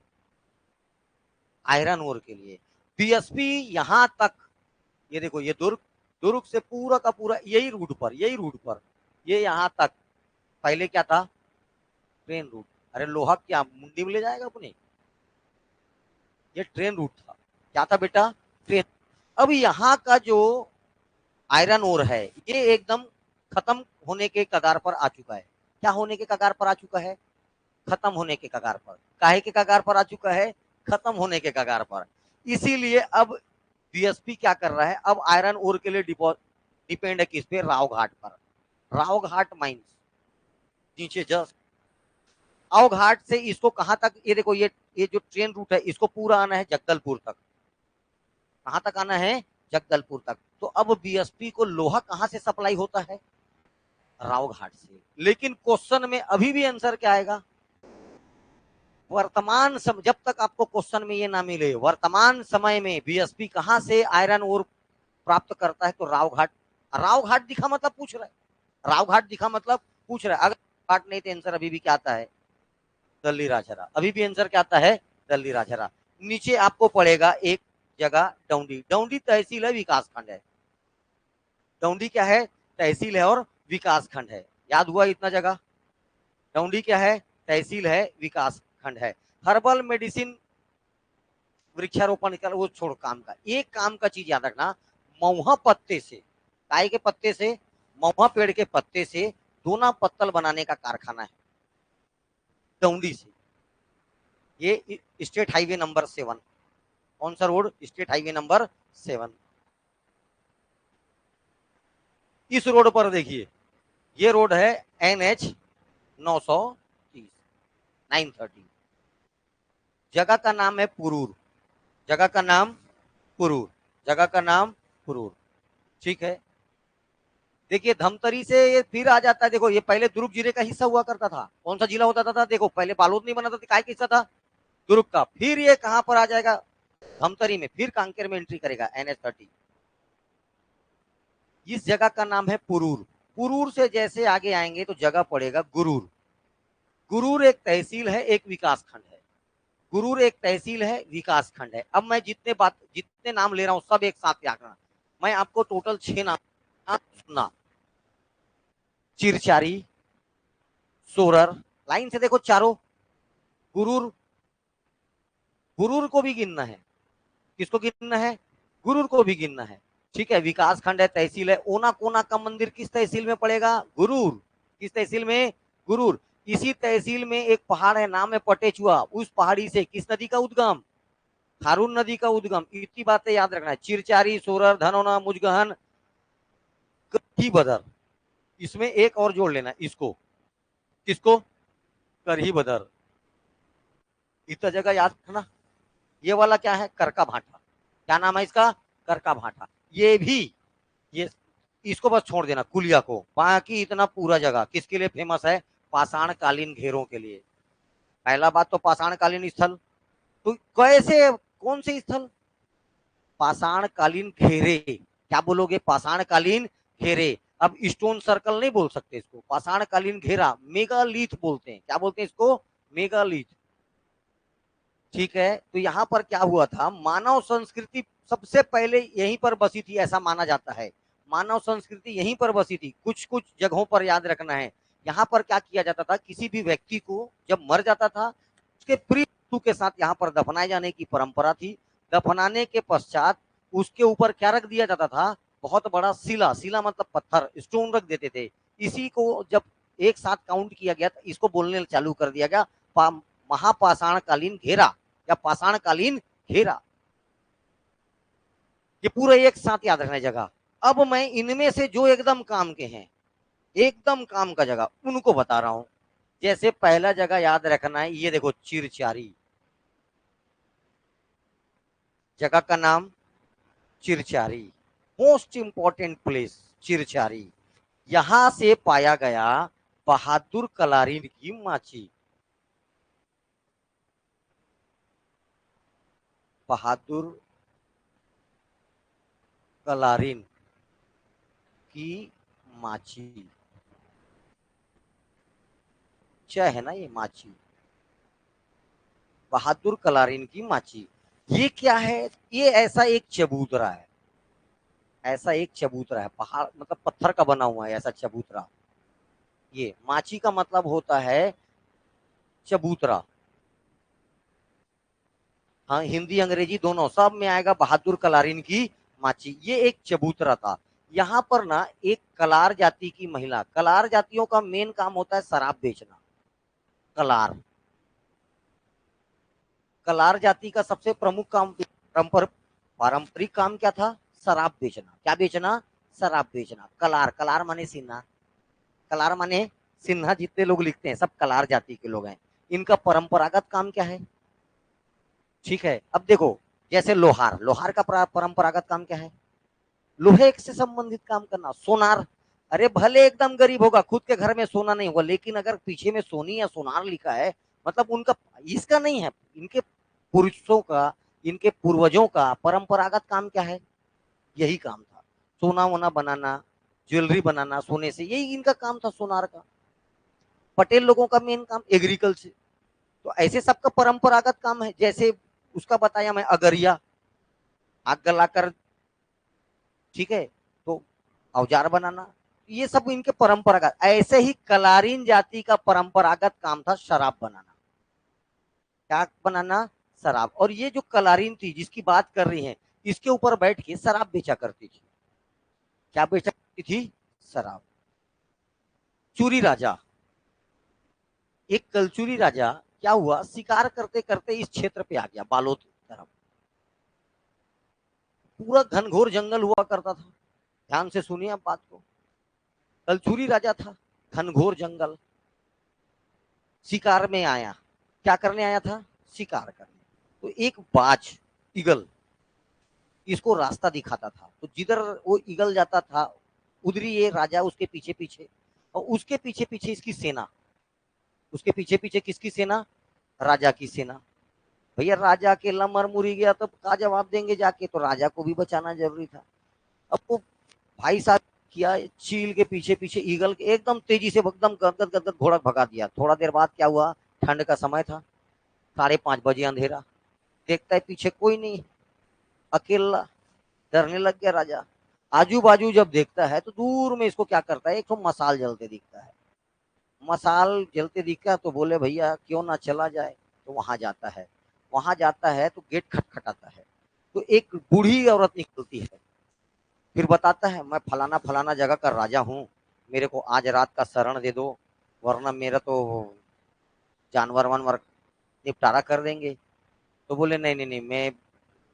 आयरन ओर के लिए। बीएसपी यहां तक, ये देखो, ये दुर्ग, दुर्ग से पूरा का पूरा यही रूट पर, यही रूट पर, ये यहां तक पहले क्या था? Train route. अरे लोहा क्या मुंडी में ले जाएगा अपने? ये ट्रेन रूट था। क्या था बेटा? ट्रेन। अब यहाँ का जो आयरन ओर है ये एकदम खत्म होने के कगार पर आ चुका है। क्या होने के कगार पर आ चुका है? खत्म होने के कगार पर। काहे के कगार पर आ चुका है? खत्म होने के कगार पर। इसीलिए अब बीएसपी क्या कर रहा है? अब आयरन ओर के लिए डिपेंड है किस पे? राव घाट पर। राव घाट माइंस नीचे जस्ट राव घाट से इसको कहां तक, ये देखो, ये जो ट्रेन रूट है इसको पूरा आना है जगदलपुर तक। कहां तक आना है, जगदलपुर तक। तो अब बीएसपी को लोहा कहां से सप्लाई होता है, रावघाट से। लेकिन क्वेश्चन में अभी भी आंसर क्या आएगा, वर्तमान समय, जब तक आपको क्वेश्चन में ये ना मिले वर्तमान समय में बीएसपी कहां से आयरन ओर प्राप्त करता है, तो रावघाट। रावघाट दिखा मतलब पूछ रहा है, रावघाट दिखा मतलब पूछ रहा है। अगर घाट नहीं तो आंसर अभी भी क्या आता है, दल्ली राजहरा। अभी भी आंसर क्या आता है, दल्ली राजहरा। नीचे आपको पड़ेगा एक जगह डौंडी। डौंडी तहसील है, विकास खंड है। डौंडी क्या है, तहसील है और विकास खंड है। याद हुआ इतना जगह। डौंडी क्या है, तहसील है, विकास खंड है। हर्बल मेडिसिन वृक्षारोपण कर, वो छोड़ काम का, एक काम का चीज याद रखना, महुआ पत्ते से, काय के पत्ते से, महुआ पेड़ के पत्ते से दोना पत्तल बनाने का कारखाना है डौंडी से। ये स्टेट हाईवे नंबर 7, कौन सा रोड, स्टेट हाईवे नंबर 7। इस रोड पर देखिए, ये रोड है NH 930, 930। जगह का नाम है पुरूर, जगह का नाम पुरूर, जगह का नाम पुरूर। ठीक है, देखिए धमतरी से ये फिर आ जाता है। देखो ये पहले दुर्ग जिले का हिस्सा हुआ करता था। कौन सा जिला होता था, देखो पहले बालोद नहीं बना था, काय का हिस्सा था, दुर्ग का। फिर ये कहां पर आ जाएगा, धमतरी में, फिर कांकेर में एंट्री करेगा NH 30। इस जगह का नाम है पुरूर। पुरूर से जैसे आगे आएंगे तो जगह पड़ेगा गुरूर। गुरूर एक तहसील है, एक विकास खंड है। गुरूर एक तहसील है, विकास खंड है। अब मैं जितने नाम ले रहा हूं सब एक साथ याद रखना। मैं आपको टोटल 6 नाम सुनना, चिरचारी, सोरर, लाइन से देखो चारों, गुरूर, गुरूर को भी गिनना है। किसको गिनना है, गुरूर को भी गिनना है। ठीक है, विकास खंड है, तहसील है। ओना कोना का मंदिर किस तहसील में पड़ेगा, गुरूर। किस तहसील में, गुरूर। इसी तहसील में एक पहाड़ है, नाम है पटेचुआ। उस पहाड़ी से किस नदी का उद्गम, खारून नदी का उद्गम। इतनी बातें याद रखना है। चिरचारी, सोरर, धनौना, मुजगहन, करही बदर। इसमें एक और जोड़ लेना, इसको, किसको, करही बदर। इतना जगह याद रखना। ये वाला क्या है, करका भाटा। क्या नाम है इसका, करका भाटा। ये भी, ये, इसको बस छोड़ देना, कुलिया को। बाकी इतना पूरा जगह किसके लिए फेमस है, पाषाण कालीन घेरों के लिए। पहला बात तो पाषाण कालीन स्थल, तो कैसे, कौन से स्थल, पाषाण कालीन घेरे। क्या बोलोगे, पाषाण कालीन घेरे। अब स्टोन सर्कल नहीं बोल सकते इसको, पाषाण कालीन घेरा। मेगालिथ बोलते हैं, क्या बोलते हैं इसको, मेगालिथ। ठीक है, तो यहां पर क्या हुआ था, मानव संस्कृति सबसे पहले यहीं पर बसी थी, ऐसा माना जाता है। मानव संस्कृति यहीं पर बसी थी। कुछ कुछ जगहों पर याद रखना है। यहाँ पर क्या किया जाता था, किसी भी व्यक्ति को जब मर जाता था, उसके प्रिय वस्तु के साथ यहाँ पर दफनाए जाने की परंपरा थी। दफनाने के पश्चात उसके ऊपर क्या रख दिया जाता था, बहुत बड़ा शिला, शिला मतलब पत्थर, स्टोन रख देते थे। इसी को जब एक साथ काउंट किया गया, इसको बोलने चालू कर दिया गया, महापाषाण कालीन घेरा या पाषाण कालीन घेरा। ये पूरे एक साथ याद रखना जगह। अब मैं इनमें से जो एकदम काम के हैं, एकदम काम का जगह, उनको बता रहा हूं। जैसे पहला जगह याद रखना है, ये देखो चिरचारी, जगह का नाम Chirchari, most important place Chirchari. यहां से पाया गया बहादुर कलारीन की माची। बहादुर कलारीन की माची, च है ना ये, माची, बहादुर कलारीन की माची। ये क्या है, ये ऐसा एक चबूतरा है, ऐसा एक चबूतरा है, पहाड़ मतलब पत्थर का बना हुआ है ऐसा चबूतरा। ये माची का मतलब होता है चबूतरा। हाँ, हिंदी अंग्रेजी दोनों, सब में आएगा बहादुर कलारीन की माची। ये एक चबूतरा था। यहाँ पर ना एक कलार जाति की महिला, कलार जातियों का मेन काम होता है शराब बेचना। कलार, कलार जाति का सबसे प्रमुख काम, पारंपरिक काम क्या था, शराब बेचना। क्या बेचना, शराब बेचना। कलार, कलार माने सिन्हा, कलार माने सिन्हा। जितने लोग लिखते हैं सब कलार जाति के लोग हैं। इनका परंपरागत काम क्या है। ठीक है, अब देखो जैसे लोहार, लोहार का परंपरागत काम क्या है? लोहे से संबंधित काम करना। सोनार, अरे भले एकदम गरीब होगा, खुद के घर में सोना नहीं होगा, लेकिन अगर पीछे में सोनी या सोनार लिखा है, मतलब उनका, इसका नहीं है, इनके पुरुषों का, इनके पूर्वजों का परंपरागत काम क्या है? यही काम था, सोना वोना बनाना, ज्वेलरी बनाना सोने से, यही इनका काम था सोनार का। पटेल लोगों का मेन काम एग्रीकल्चर। तो ऐसे सबका परंपरागत काम है। जैसे उसका बताया मैं, अगरिया, आग गलाकर, ठीक है, तो औजार बनाना, ये सब इनके परंपरागत। ऐसे ही कलारीन जाति का परंपरागत काम था शराब बनाना। क्या बनाना? शराब। और ये जो कलारीन थी जिसकी बात कर रही है, इसके ऊपर बैठ के शराब बेचा करती थी। क्या बेचा करती थी? शराब। चूरी राजा, एक कलचुरी राजा क्या हुआ, शिकार करते करते इस क्षेत्र पे आ गया, बालोद तरफ। पूरा घनघोर जंगल हुआ करता था। ध्यान से सुनिए आप बात को। कलचुरी राजा था, घनघोर जंगल, शिकार में आया। क्या करने आया था? शिकार करने। तो एक बाज, ईगल, इसको रास्ता दिखाता था, तो जिधर वो ईगल जाता था उधर ही ये राजा उसके पीछे पीछे, और उसके पीछे पीछे इसकी सेना। उसके पीछे पीछे किसकी सेना? राजा की सेना। भैया राजा के लमर मुरी गया तो क्या जवाब देंगे जाके, तो राजा को भी बचाना जरूरी था। अब वो भाई साहब किया, चील के पीछे पीछे ईगल के एकदम तेजी से एकदम गदगद गदगद घोड़ा भगा दिया। थोड़ा देर बाद क्या हुआ, ठंड का समय था, 5:30 बजे अंधेरा, देखता है पीछे कोई नहीं, अकेला। डरने लग गया राजा। आजू बाजू जब देखता है तो दूर में इसको क्या करता है, एक तो मसाल जलते दिखता है। मसाल जलते दिखा तो बोले भैया क्यों ना चला जाए। तो वहां जाता है। वहां जाता है तो गेट खटखटाता है, तो एक बूढ़ी औरत निकलती है। फिर बताता है मैं फलाना फलाना जगह का राजा हूँ, मेरे को आज रात का शरण दे दो, वरना मेरा तो जानवर वानवर निपटारा कर देंगे। तो बोले नहीं नहीं नहीं,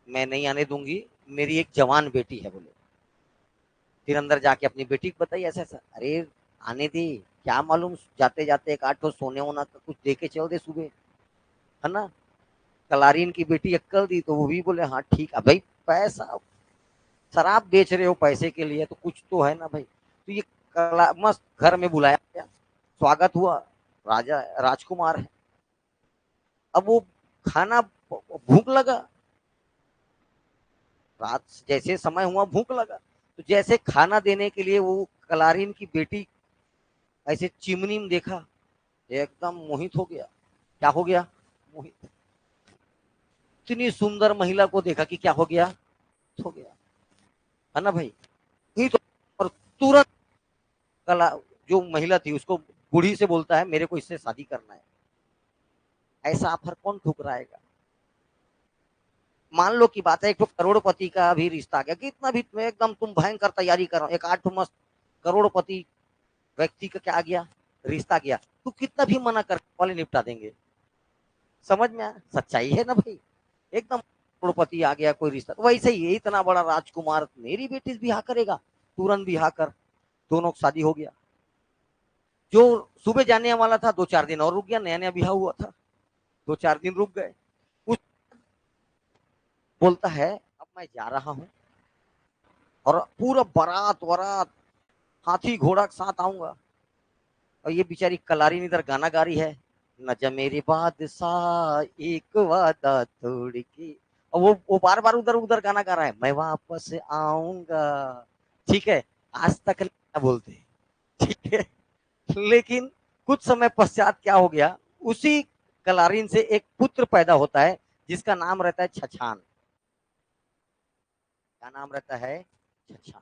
मैं नहीं आने दूंगी, मेरी एक जवान बेटी है बोले। फिर अंदर जाके अपनी बेटी को बताइए ऐसा ऐसा। अरे आने दे, क्या मालूम जाते जाते एक आठ ठो सोने वोना का कुछ दे के चल दे सुबह, है ना। कलारीन की बेटी अक्कल दी तो वो भी बोले हाँ ठीक है भाई, पैसा, शराब बेच रहे हो पैसे के लिए तो कुछ तो है ना भाई। तो ये कला मस्त घर में बुलाया गया, स्वागत हुआ, राजा राजकुमार है। अब वो खाना, भूख लगा, रात जैसे समय हुआ भूख लगा, तो जैसे खाना देने के लिए वो कलारीन की बेटी ऐसे चिमनी में देखा, एकदम मोहित हो गया। क्या हो गया? मोहित। इतनी सुंदर महिला को देखा कि क्या हो गया, हो गया, है ना भाई। नहीं तो, और तुरंत कला, जो महिला थी उसको, बूढ़ी से बोलता है मेरे को इससे शादी करना है। ऐसा ऑफर कौन ठुकराएगा? मान लो की बात है, एक तो करोड़पति का भी रिश्ता आ गया, कितना भी एकदम तुम भयंकर तैयारी करो, एक आठ मस्त करोड़पति व्यक्ति का क्या आ गया, रिश्ता गया, तू कितना भी मना कर वाले निपटा देंगे। समझ में आया, सच्चाई है ना भाई। एकदम करोड़पति आ गया कोई रिश्ता, तो वैसे ही इतना बड़ा राजकुमार, मेरी बेटी ब्याह करेगा, तुरंत ब्याह कर, दोनों का शादी हो गया। जो सुबह जाने वाला था 2-4 दिन और रुक गया, नया नया ब्याह हुआ था, 2-4 दिन रुक गए। उस बोलता है अब मैं जा रहा हूँ, और पूरा बारात वरात, हाथी घोड़ा के साथ आऊंगा। और ये बेचारी कलारी इधर गाना गा रही है, न जा मेरे बादशाह एक वादा तोड़ के। और वो बार बार उधर उधर गाना गा रहा है, मैं वापस आऊंगा। ठीक है, आज तक नहीं बोलते, ठीक है। लेकिन कुछ समय पश्चात क्या हो गया, उसी कलारीन से एक पुत्र पैदा होता है जिसका नाम रहता है छछान। क्या नाम रहता है? छछान।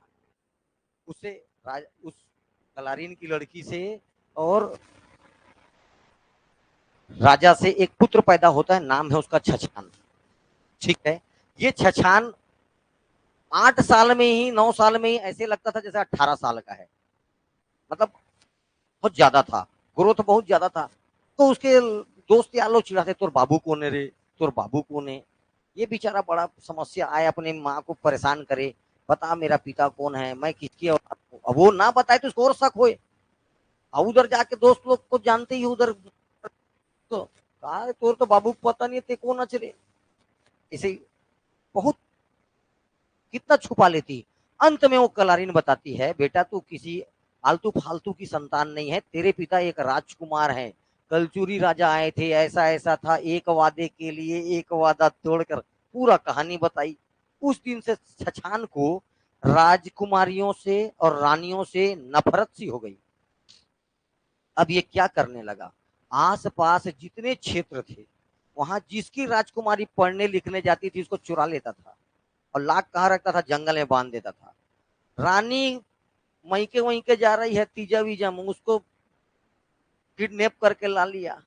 उसे उस कलारीन की लड़की से और राजा से एक पुत्र पैदा होता है, नाम है उसका छछान। ठीक है। ये छछान 8 साल में ही, 9 साल में ही ऐसे लगता था जैसे 18 साल का है, मतलब बहुत ज्यादा था, ग्रोथ बहुत ज्यादा था। तो उसके दोस्त यार लोग चिढ़ाते, तोर बाबू कौन है रे, तोर बाबू कौन है। ये बेचारा बड़ा समस्या आए, अपने माँ को परेशान करे, बता मेरा पिता कौन है, मैं किसकी औलाद हूँ। अब वो ना बताए तो उसको और शक होए, और उधर जाके दोस्त लोग को जानते ही उधर, तो कहा तोर तो बाबू को पता नहीं, ते कौन अचरे, ऐसे बहुत कितना छुपा लेती। अंत में वो कलारिन बताती है, बेटा तू किसी आलतू फालतू की संतान नहीं है, तेरे पिता एक राजकुमार हैं, कलचुरी राजा आए थे, ऐसा ऐसा था, एक वादे के लिए एक वादा तोड़कर पूरा कहानी बताई। उस दिन से छछान को राजकुमारियों से और रानियों से नफरत सी हो गई। अब ये क्या करने लगा, आसपास जितने क्षेत्र थे वहां जिसकी राजकुमारी पढ़ने लिखने जाती थी उसको चुरा लेता था और लाख कहाँ रखता था, जंगल में बांध देता था। रानी मईके वहीं जा रही है, तीजा वीजा में उसको किडनैप करके ला लिया।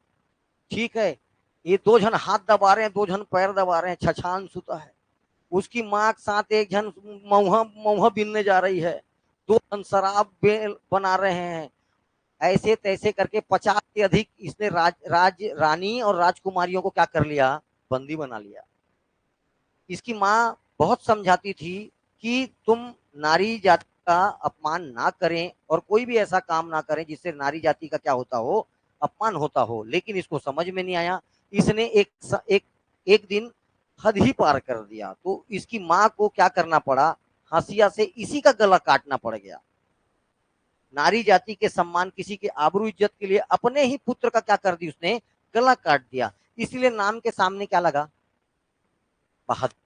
ठीक है, ये दो जन हाथ दबा रहे हैं, दो जन पैर दबा रहे हैं, छछान सुता है। उसकी माँ के साथ एक जन मऊहा मऊहा बीनने जा रही है, दो जन शराब बना रहे हैं। ऐसे तैसे करके 50 से अधिक इसने राज रानी और राजकुमारियों को क्या कर लिया, बंदी बना लिया। इसकी माँ बहुत समझाती थी कि तुम नारी जाति का अपमान ना करें और कोई भी ऐसा काम ना करें जिससे नारी जाति का क्या होता हो, अपमान होता हो, लेकिन इसको समझ में नहीं आया। इसने एक दिन हद ही पार कर दिया, तो इसकी माँ को क्या करना पड़ा, हंसिया से इसी का गला काटना पड़ गया। नारी जाति के सम्मान, किसी के आबरू इज्जत के लिए अपने ही पुत्र का क्या कर दी उसने, गला काट दिया। इसलिए नाम के सामने क्या लगा, बहादुर।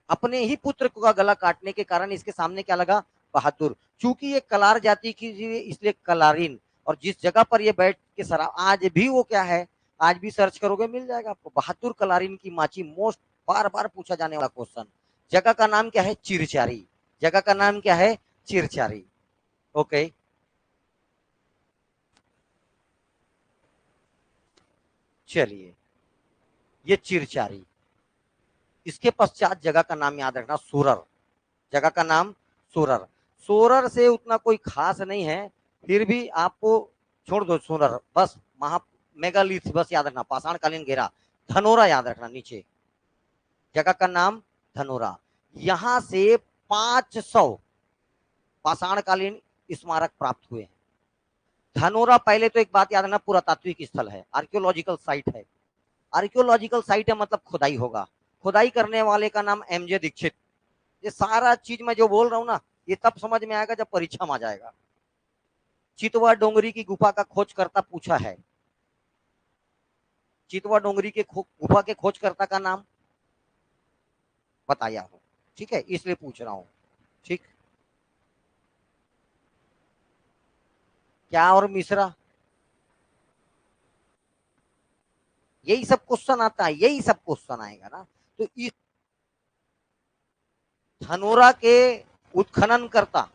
अपने ही पुत्र का गला काटने के कारण इसके सामने क्या लगा, बहादुर। चूंकि ये कलार जाति की इसलिए कलारिन। और जिस जगह पर ये बैठ के सरा, आज भी वो क्या है, आज भी सर्च करोगे मिल जाएगा आपको, बहादुर कलारिन की माची। मोस्ट बार बार पूछा जाने वाला क्वेश्चन। जगह का नाम क्या है, चिरचारी। जगह का नाम क्या है, चिरचारी। ओके, चलिए, ये चिरचारी। इसके पश्चात जगह का नाम याद रखना, सोरर। जगह का नाम सोरर। सोरर से उतना कोई खास नहीं है, फिर भी आपको छोड़ दो सोरर, बस महा मेगालिथ बस याद रखना, पाषाणकालीन घेरा। धनोरा याद रखना नीचे, जगह का नाम धनोरा। यहां से 500 पाषाणकालीन स्मारक प्राप्त हुए हैं। धनोरा पहले तो एक बात याद रखना, पुरातात्विक स्थल है, आर्कियोलॉजिकल साइट है। आर्कियोलॉजिकल साइट है मतलब खुदाई होगा। खुदाई करने वाले का नाम एमजे दीक्षित। ये सारा चीज मैं जो बोल रहा हूँ ना, ये तब समझ में आएगा जब परीक्षा में आ जाएगा। चितवा डोंगरी की गुफा का खोजकर्ता पूछा है, चितवा डोंगरी के गुफा के खोजकर्ता का नाम बताया हो, ठीक है, इसलिए पूछ रहा हूं। ठीक, क्या और मिश्रा, यही सब क्वेश्चन आता है, यही सब क्वेश्चन आएगा ना। तो इस धनोरा के उत्खनन करता,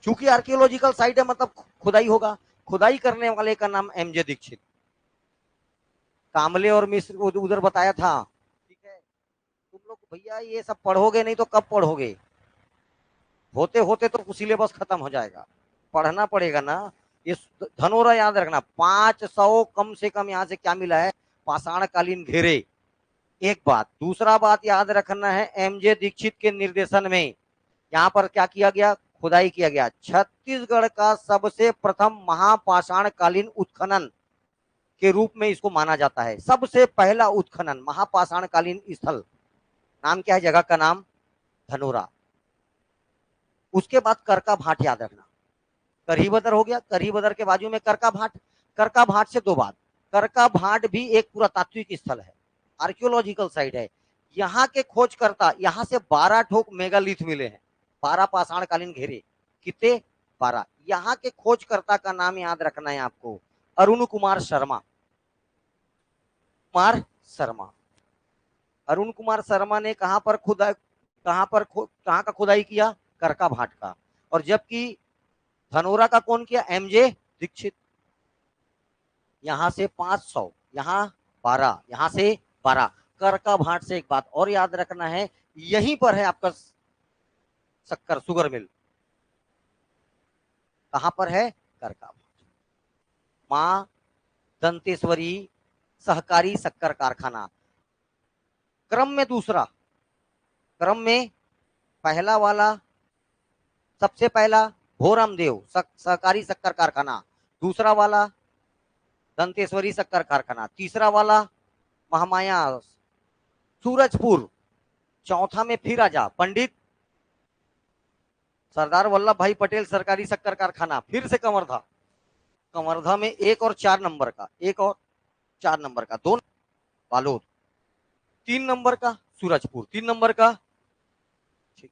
चूंकि आर्कियोलॉजिकल साइट है मतलब खुदाई होगा, खुदाई करने वाले का नाम एमजे दीक्षित। कामले और मिश्र को उधर बताया था, ठीक है। तुम लोग भैया ये सब पढ़ोगे नहीं तो कब पढ़ोगे, होते होते तो सिलेबस खत्म हो जाएगा, पढ़ना पड़ेगा ना। ये धनोरा याद रखना, 500 कम से कम यहाँ से क्या मिला है, पाषाणकालीन घेरे। एक बात, दूसरा बात याद रखना है, एमजे दीक्षित के निर्देशन में यहाँ पर क्या किया गया, खुदाई किया गया। छत्तीसगढ़ का सबसे प्रथम महापाषाणकालीन उत्खनन के रूप में इसको माना जाता है। सबसे पहला उत्खनन महापाषाणकालीन स्थल, नाम क्या है, जगह का नाम धनोरा। उसके बाद करका भाट याद रखना, करही बदर हो गया, करही बदर के बाजू में करका भाट। करका भाट से दो बात, करका भाट भी एक पुरातात्विक स्थल है, आर्कियोलॉजिकल साइट है। यहाँ के खोजकर्ता, यहाँ से 12 ठोक मेगालिथ मिले हैं, 12 पाषाणकालीन घेरे, कितने, 12। यहाँ के खोजकर्ता का नाम याद रखना है आपको, अरुण कुमार शर्मा। कुमार शर्मा, अरुण कुमार शर्मा ने कहां पर खुदा, कहां का खुदाई किया, करका भाट का। और जबकि धनोरा का कौन किया, एमजे दीक्षित। यहां से 500, यहां 12, यहां से 12। करका भाट से एक बात और याद रखना है, यहीं पर है आपका शक्कर सुगर मिल। कहां पर है, करका भाट। मां दंतेश्वरी सहकारी शक्कर कारखाना। क्रम में दूसरा, क्रम में पहला वाला, सबसे पहला भोरामदेव सहकारी शक्कर कारखाना, दूसरा वाला दंतेश्वरी शक्कर कारखाना, तीसरा वाला महामाया सूरजपुर चौथा में फिर आ जा, पंडित सरदार वल्लभ भाई पटेल सरकारी शक्कर कारखाना, फिर से कवर्धा। कवर्धा में 1 और 4 नंबर का, 1 और 4 नंबर का, 2 बालोद, 3 नंबर का सूरजपुर, 3 नंबर का। ठीक,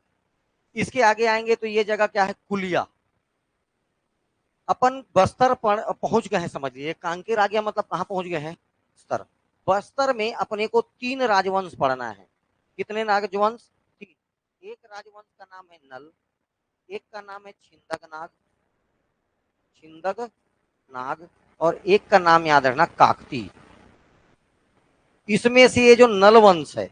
इसके आगे आएंगे तो ये जगह क्या है, कुलिया। अपन बस्तर पहुंच गए हैं, समझ लीजिए कांकेर आ गया, मतलब कहां पहुंच गए हैं, बस्तर। बस्तर में अपने को 3 राजवंश पढ़ना है। कितने राजवंश, 3। एक राजवंश का नाम है नल, एक का नाम है छिंदकनाग, छिंदक नाग, और एक का नाम याद रखना काकती। इसमें से ये जो नल वंश है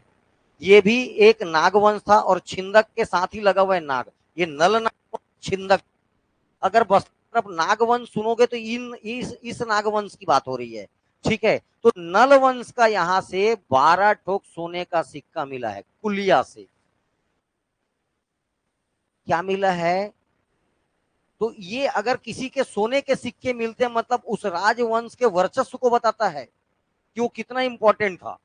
ये भी एक नागवंश था, और छिंदक के साथ ही लगा हुआ है नाग, ये नल नाग छिंदक। अगर बस तरफ नागवंश सुनोगे तो इस नागवंश की बात हो रही है। ठीक है, तो नल वंश का यहां से 12 ठोक सोने का सिक्का मिला है कुलिया से। क्या मिला है, तो ये अगर किसी के सोने के सिक्के मिलते हैं मतलब उस राजवंश के वर्चस्व को बताता है कि वो कितना इंपॉर्टेंट था।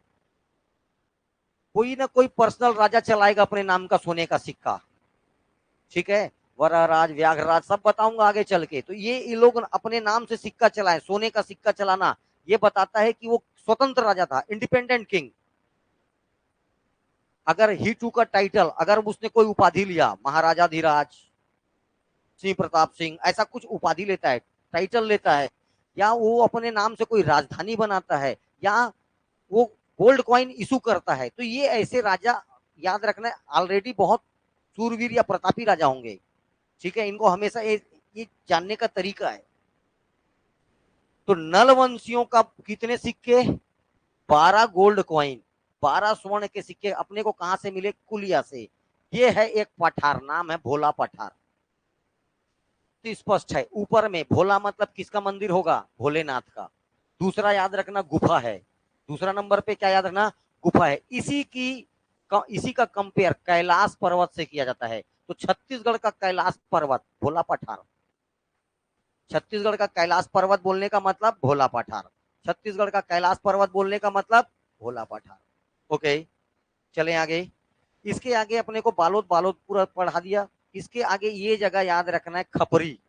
कोई ना कोई पर्सनल राजा चलाएगा अपने नाम का सोने का सिक्का। ठीक है, वरराज व्याघ्रराज सब बताऊंगा आगे चल के। तो ये लोग अपने नाम से सिक्का चलाए, सोने का सिक्का चलाना ये बताता है कि वो स्वतंत्र राजा था, इंडिपेंडेंट किंग। अगर ही टू का टाइटल, अगर उसने कोई उपाधि लिया, महाराजा धीराज सिंह प्रताप सिंह, ऐसा कुछ उपाधि लेता है, टाइटल लेता है, या वो अपने नाम से कोई राजधानी बनाता है, या वो गोल्ड कॉइन इशू करता है, तो ये ऐसे राजा याद रखना ऑलरेडी बहुत सूरवीर या प्रतापी राजा होंगे। ठीक है, इनको हमेशा ये जानने का तरीका है। तो नल वंशियों का कितने सिक्के, 12 गोल्ड कॉइन, 12 स्वर्ण के सिक्के अपने को कहां से मिले, कुलिया से। ये है एक पठार, नाम है भोला पठार। तो स्पष्ट है, ऊपर में भोला मतलब किसका मंदिर होगा, भोलेनाथ का। दूसरा याद रखना गुफा है, दूसरा नंबर पे क्या याद रखना, गुफा है। इसी का कंपेयर कैलाश पर्वत से किया जाता है। तो छत्तीसगढ़ का कैलाश पर्वत भोला पठार, छत्तीसगढ़ का कैलाश पर्वत बोलने का मतलब भोला पठार, छत्तीसगढ़ का कैलाश पर्वत बोलने का मतलब भोला पठार। ओके, चले आगे। इसके आगे अपने को बालोद, बालोद पूरा पढ़ा दिया। इसके आगे ये जगह याद रखना है, खपरी।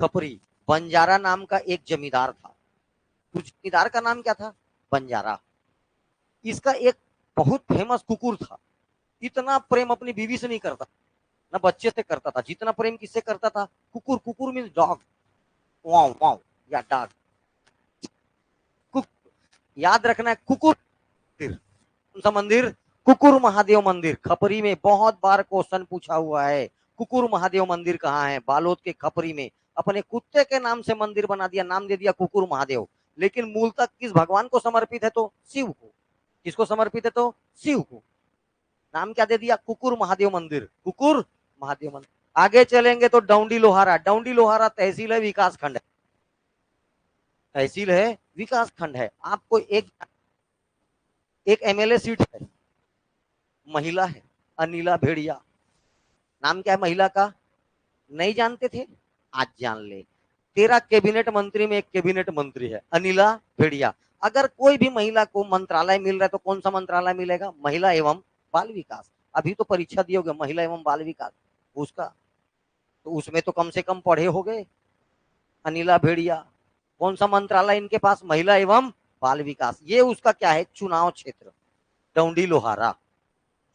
खपरी बंजारा नाम का एक जमींदार था। उस जमींदार का नाम क्या था, बंजारा। इसका एक बहुत फेमस कुकुर था। इतना प्रेम अपनी बीवी से नहीं करता, ना बच्चे से करता था, जितना प्रेम किससे करता था, कुकुर। कुकुर मीन्स डॉग, वाव वाव, या डॉग। याद रखना है, कुकुर मंदिर। कौन सा मंदिर, कुकुर महादेव मंदिर। खपरी में बहुत बार क्वेश्चन पूछा हुआ है, कुकुर महादेव मंदिर कहाँ है, बालोद के खपरी में। अपने कुत्ते के नाम से मंदिर बना दिया, नाम दे दिया कुकुर महादेव, लेकिन मूलतः किस भगवान को समर्पित है, तो शिव को। किसको समर्पित है, तो शिव को। नाम क्या दे दिया, कुकुर महादेव मंदिर, कुकुर महादेव मंदिर। आगे चलेंगे तो डौंडी लोहारा। डौंडी लोहारा तहसील है, विकास खंड है, तहसील है, विकास खंड है। आपको एक एमएलए सीट है, महिला है, अनिला भेड़िया। नाम क्या है महिला का, नहीं जानते थे, आज जान ले। 13 कैबिनेट मंत्री में एक कैबिनेट मंत्री है, अनिला भेड़िया। अगर कोई भी महिला को मंत्रालय मिल रहा है तो कौन सा मंत्रालय मिलेगा, महिला एवं बाल विकास। अभी तो परीक्षा दियोगे महिला एवं बाल विकास उसका, तो उसमें तो कम से कम पढ़े हो गए। अनिला भेड़िया, कौन सा मंत्रालय इनके पास, महिला एवं बाल विकास। ये उसका क्या है, चुनाव क्षेत्र डौंडी लोहारा।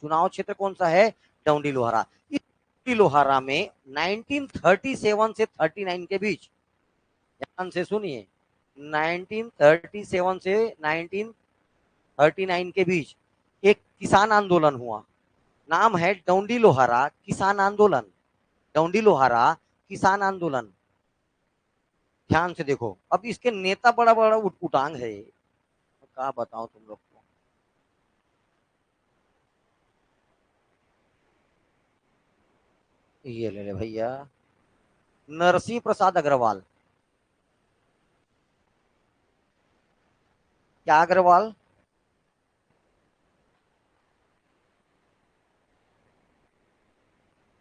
चुनाव क्षेत्र कौन सा है, डौंडी लोहारा। इस डौंडी लोहारा में 1937 से 39 के बीच, ध्यान से सुनिए, 1937 से 1939 के बीच एक किसान आंदोलन हुआ। नाम है डौंडी लोहारा किसान आंदोलन, डौंडी लोहारा किसान आंदोलन। ध्यान से देखो, अब इसके नेता बड़ा बड़ा उटांग है, क्या बताऊं तुम लोग को। ये ले ले भैया, नरसिंह प्रसाद अग्रवाल। क्या अग्रवाल,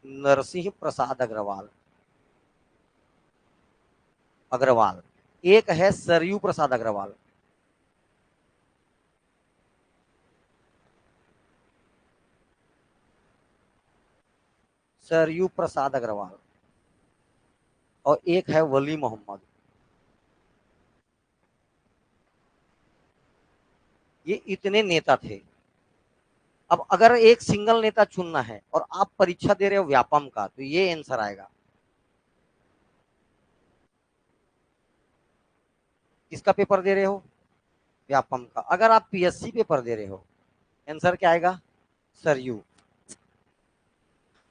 नरसिंह प्रसाद अग्रवाल, अग्रवाल। एक है सरयू प्रसाद अग्रवाल। सरयू प्रसाद अग्रवाल और एक है वली मोहम्मद। ये इतने नेता थे। अब अगर एक सिंगल नेता चुनना है और आप परीक्षा दे रहे हो व्यापम का, तो ये आंसर आएगा। किसका पेपर दे रहे हो? व्यापम का। अगर आप पीएससी पेपर दे रहे हो, आंसर क्या आएगा? सरयू।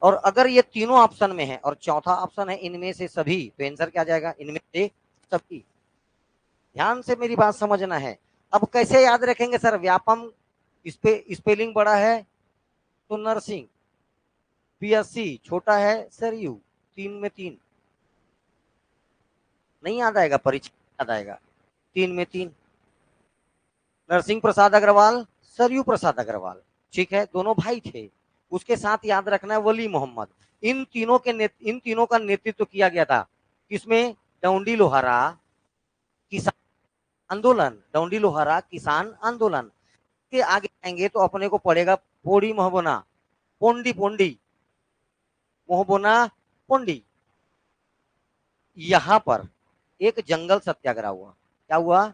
और अगर ये तीनों ऑप्शन में है और चौथा ऑप्शन है इनमें से सभी, तो आंसर क्या जाएगा? इनमें से सभी। ध्यान से मेरी बात समझना है। अब कैसे याद रखेंगे सर? व्यापम इस पे स्पेलिंग बड़ा है तो नरसिंह, पीएससी छोटा है सरयू, तीन में तीन। नहीं याद आएगा? परीक्षा याद आएगा। तीन में तीन। नरसिंह प्रसाद अग्रवाल, सरयू प्रसाद अग्रवाल। ठीक है, दोनों भाई थे। उसके साथ याद रखना है वली मोहम्मद। इन तीनों का नेतृत्व किया गया था किसमें? डौंडी लोहारा किसान आंदोलन। डौंडी लोहारा किसान आंदोलन के आगे आएंगे तो अपने को पड़ेगा पोड़ी मोहबोना, पोंडी पोंडी, मोहबोना पोंडी। यहां पर एक जंगल सत्याग्रह हुआ। क्या हुआ?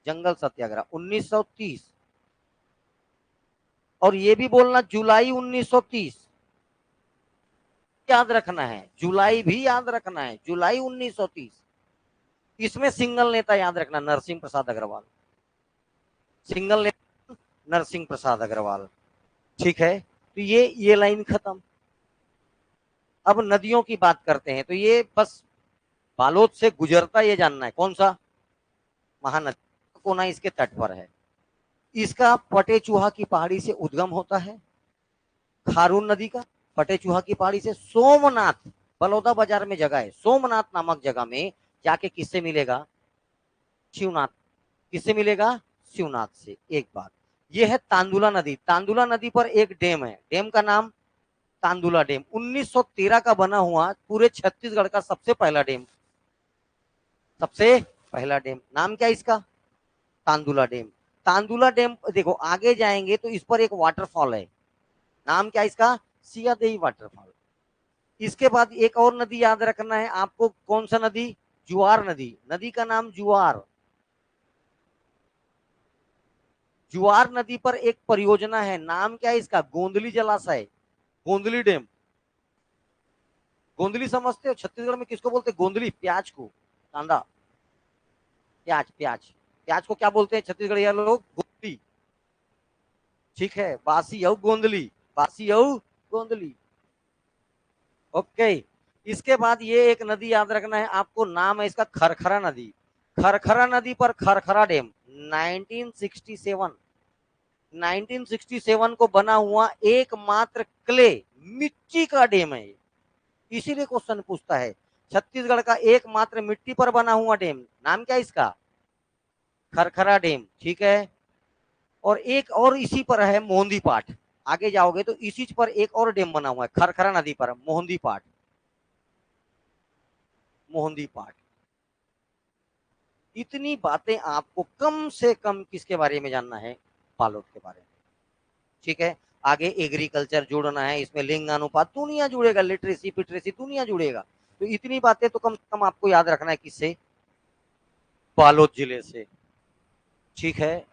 जंगल सत्याग्रह 1930। और ये भी बोलना जुलाई 1930 याद रखना है, जुलाई भी याद रखना है, जुलाई 1930। इसमें सिंगल नेता याद रखना, नरसिंह प्रसाद अग्रवाल। सिंगल नेता नरसिंह प्रसाद अग्रवाल। ठीक है, तो ये लाइन खत्म। अब नदियों की बात करते हैं, तो ये बस बालोद से गुजरता ये जानना है, कौन सा? महानदी। कोना इसके तट पर है। इसका पटे चूहा की पहाड़ी से उद्गम होता है। खारून नदी का पटे चूहा की पहाड़ी से सोमनाथ, बलौदा बाजार में जगह है, सोमनाथ नामक जगह में जाके किससे मिलेगा? शिवनाथ। किससे मिलेगा? शिवनाथ से। एक बात ये है। तांदुला नदी, तांदुला नदी पर एक डैम है, डैम का नाम तांदुला डैम। 1913 का बना हुआ पूरे छत्तीसगढ़ का सबसे पहला डैम। सबसे पहला डैम नाम क्या इसका? तांदुला डैम। तांदुला डैम देखो, आगे जाएंगे तो इस पर एक वाटरफॉल है, नाम क्या इसका? सियादेही वाटरफॉल। इसके बाद एक और नदी याद रखना है आपको, कौन सा नदी? जुआर नदी। नदी का नाम जुआर। जुआर नदी पर एक परियोजना है, नाम क्या है इसका? गोंदली जलाशय, गोंदली डैम। गोंदली समझते हो? छत्तीसगढ़ में किसको बोलते? गोंदली, प्याज को, कांदा, प्याज प्याज प्याज को क्या बोलते हैं छत्तीसगढ़ लोग? गोंदली। ठीक है, बासी और गोंदली, बासी और गोंदली। ओके। इसके बाद ये एक नदी याद रखना है आपको, नाम है इसका खरखरा नदी। खरखरा नदी पर खरखरा डैम 1967, 1967 को बना हुआ एकमात्र क्ले, मिट्टी का डैम है। इसीलिए क्वेश्चन पूछता है, छत्तीसगढ़ का एकमात्र मिट्टी पर बना हुआ डैम, नाम क्या इसका? खरखरा डैम। ठीक है। और एक और इसी पर है मोहंदी पाठ। आगे जाओगे तो इसी पर एक और डैम बना हुआ है खरखरा नदी पर, मोहंदी पाठ, मोहंदी पाठ। इतनी बातें आपको कम से कम किसके बारे में जानना है? बालोद के बारे में। ठीक है। आगे एग्रीकल्चर जोड़ना है, इसमें लिंग अनुपात दुनिया जुड़ेगा, लिटरेसी पिटरेसी दुनिया जुड़ेगा। तो इतनी बातें तो कम से कम आपको याद रखना है, किससे? बालोद जिले से। ठीक है।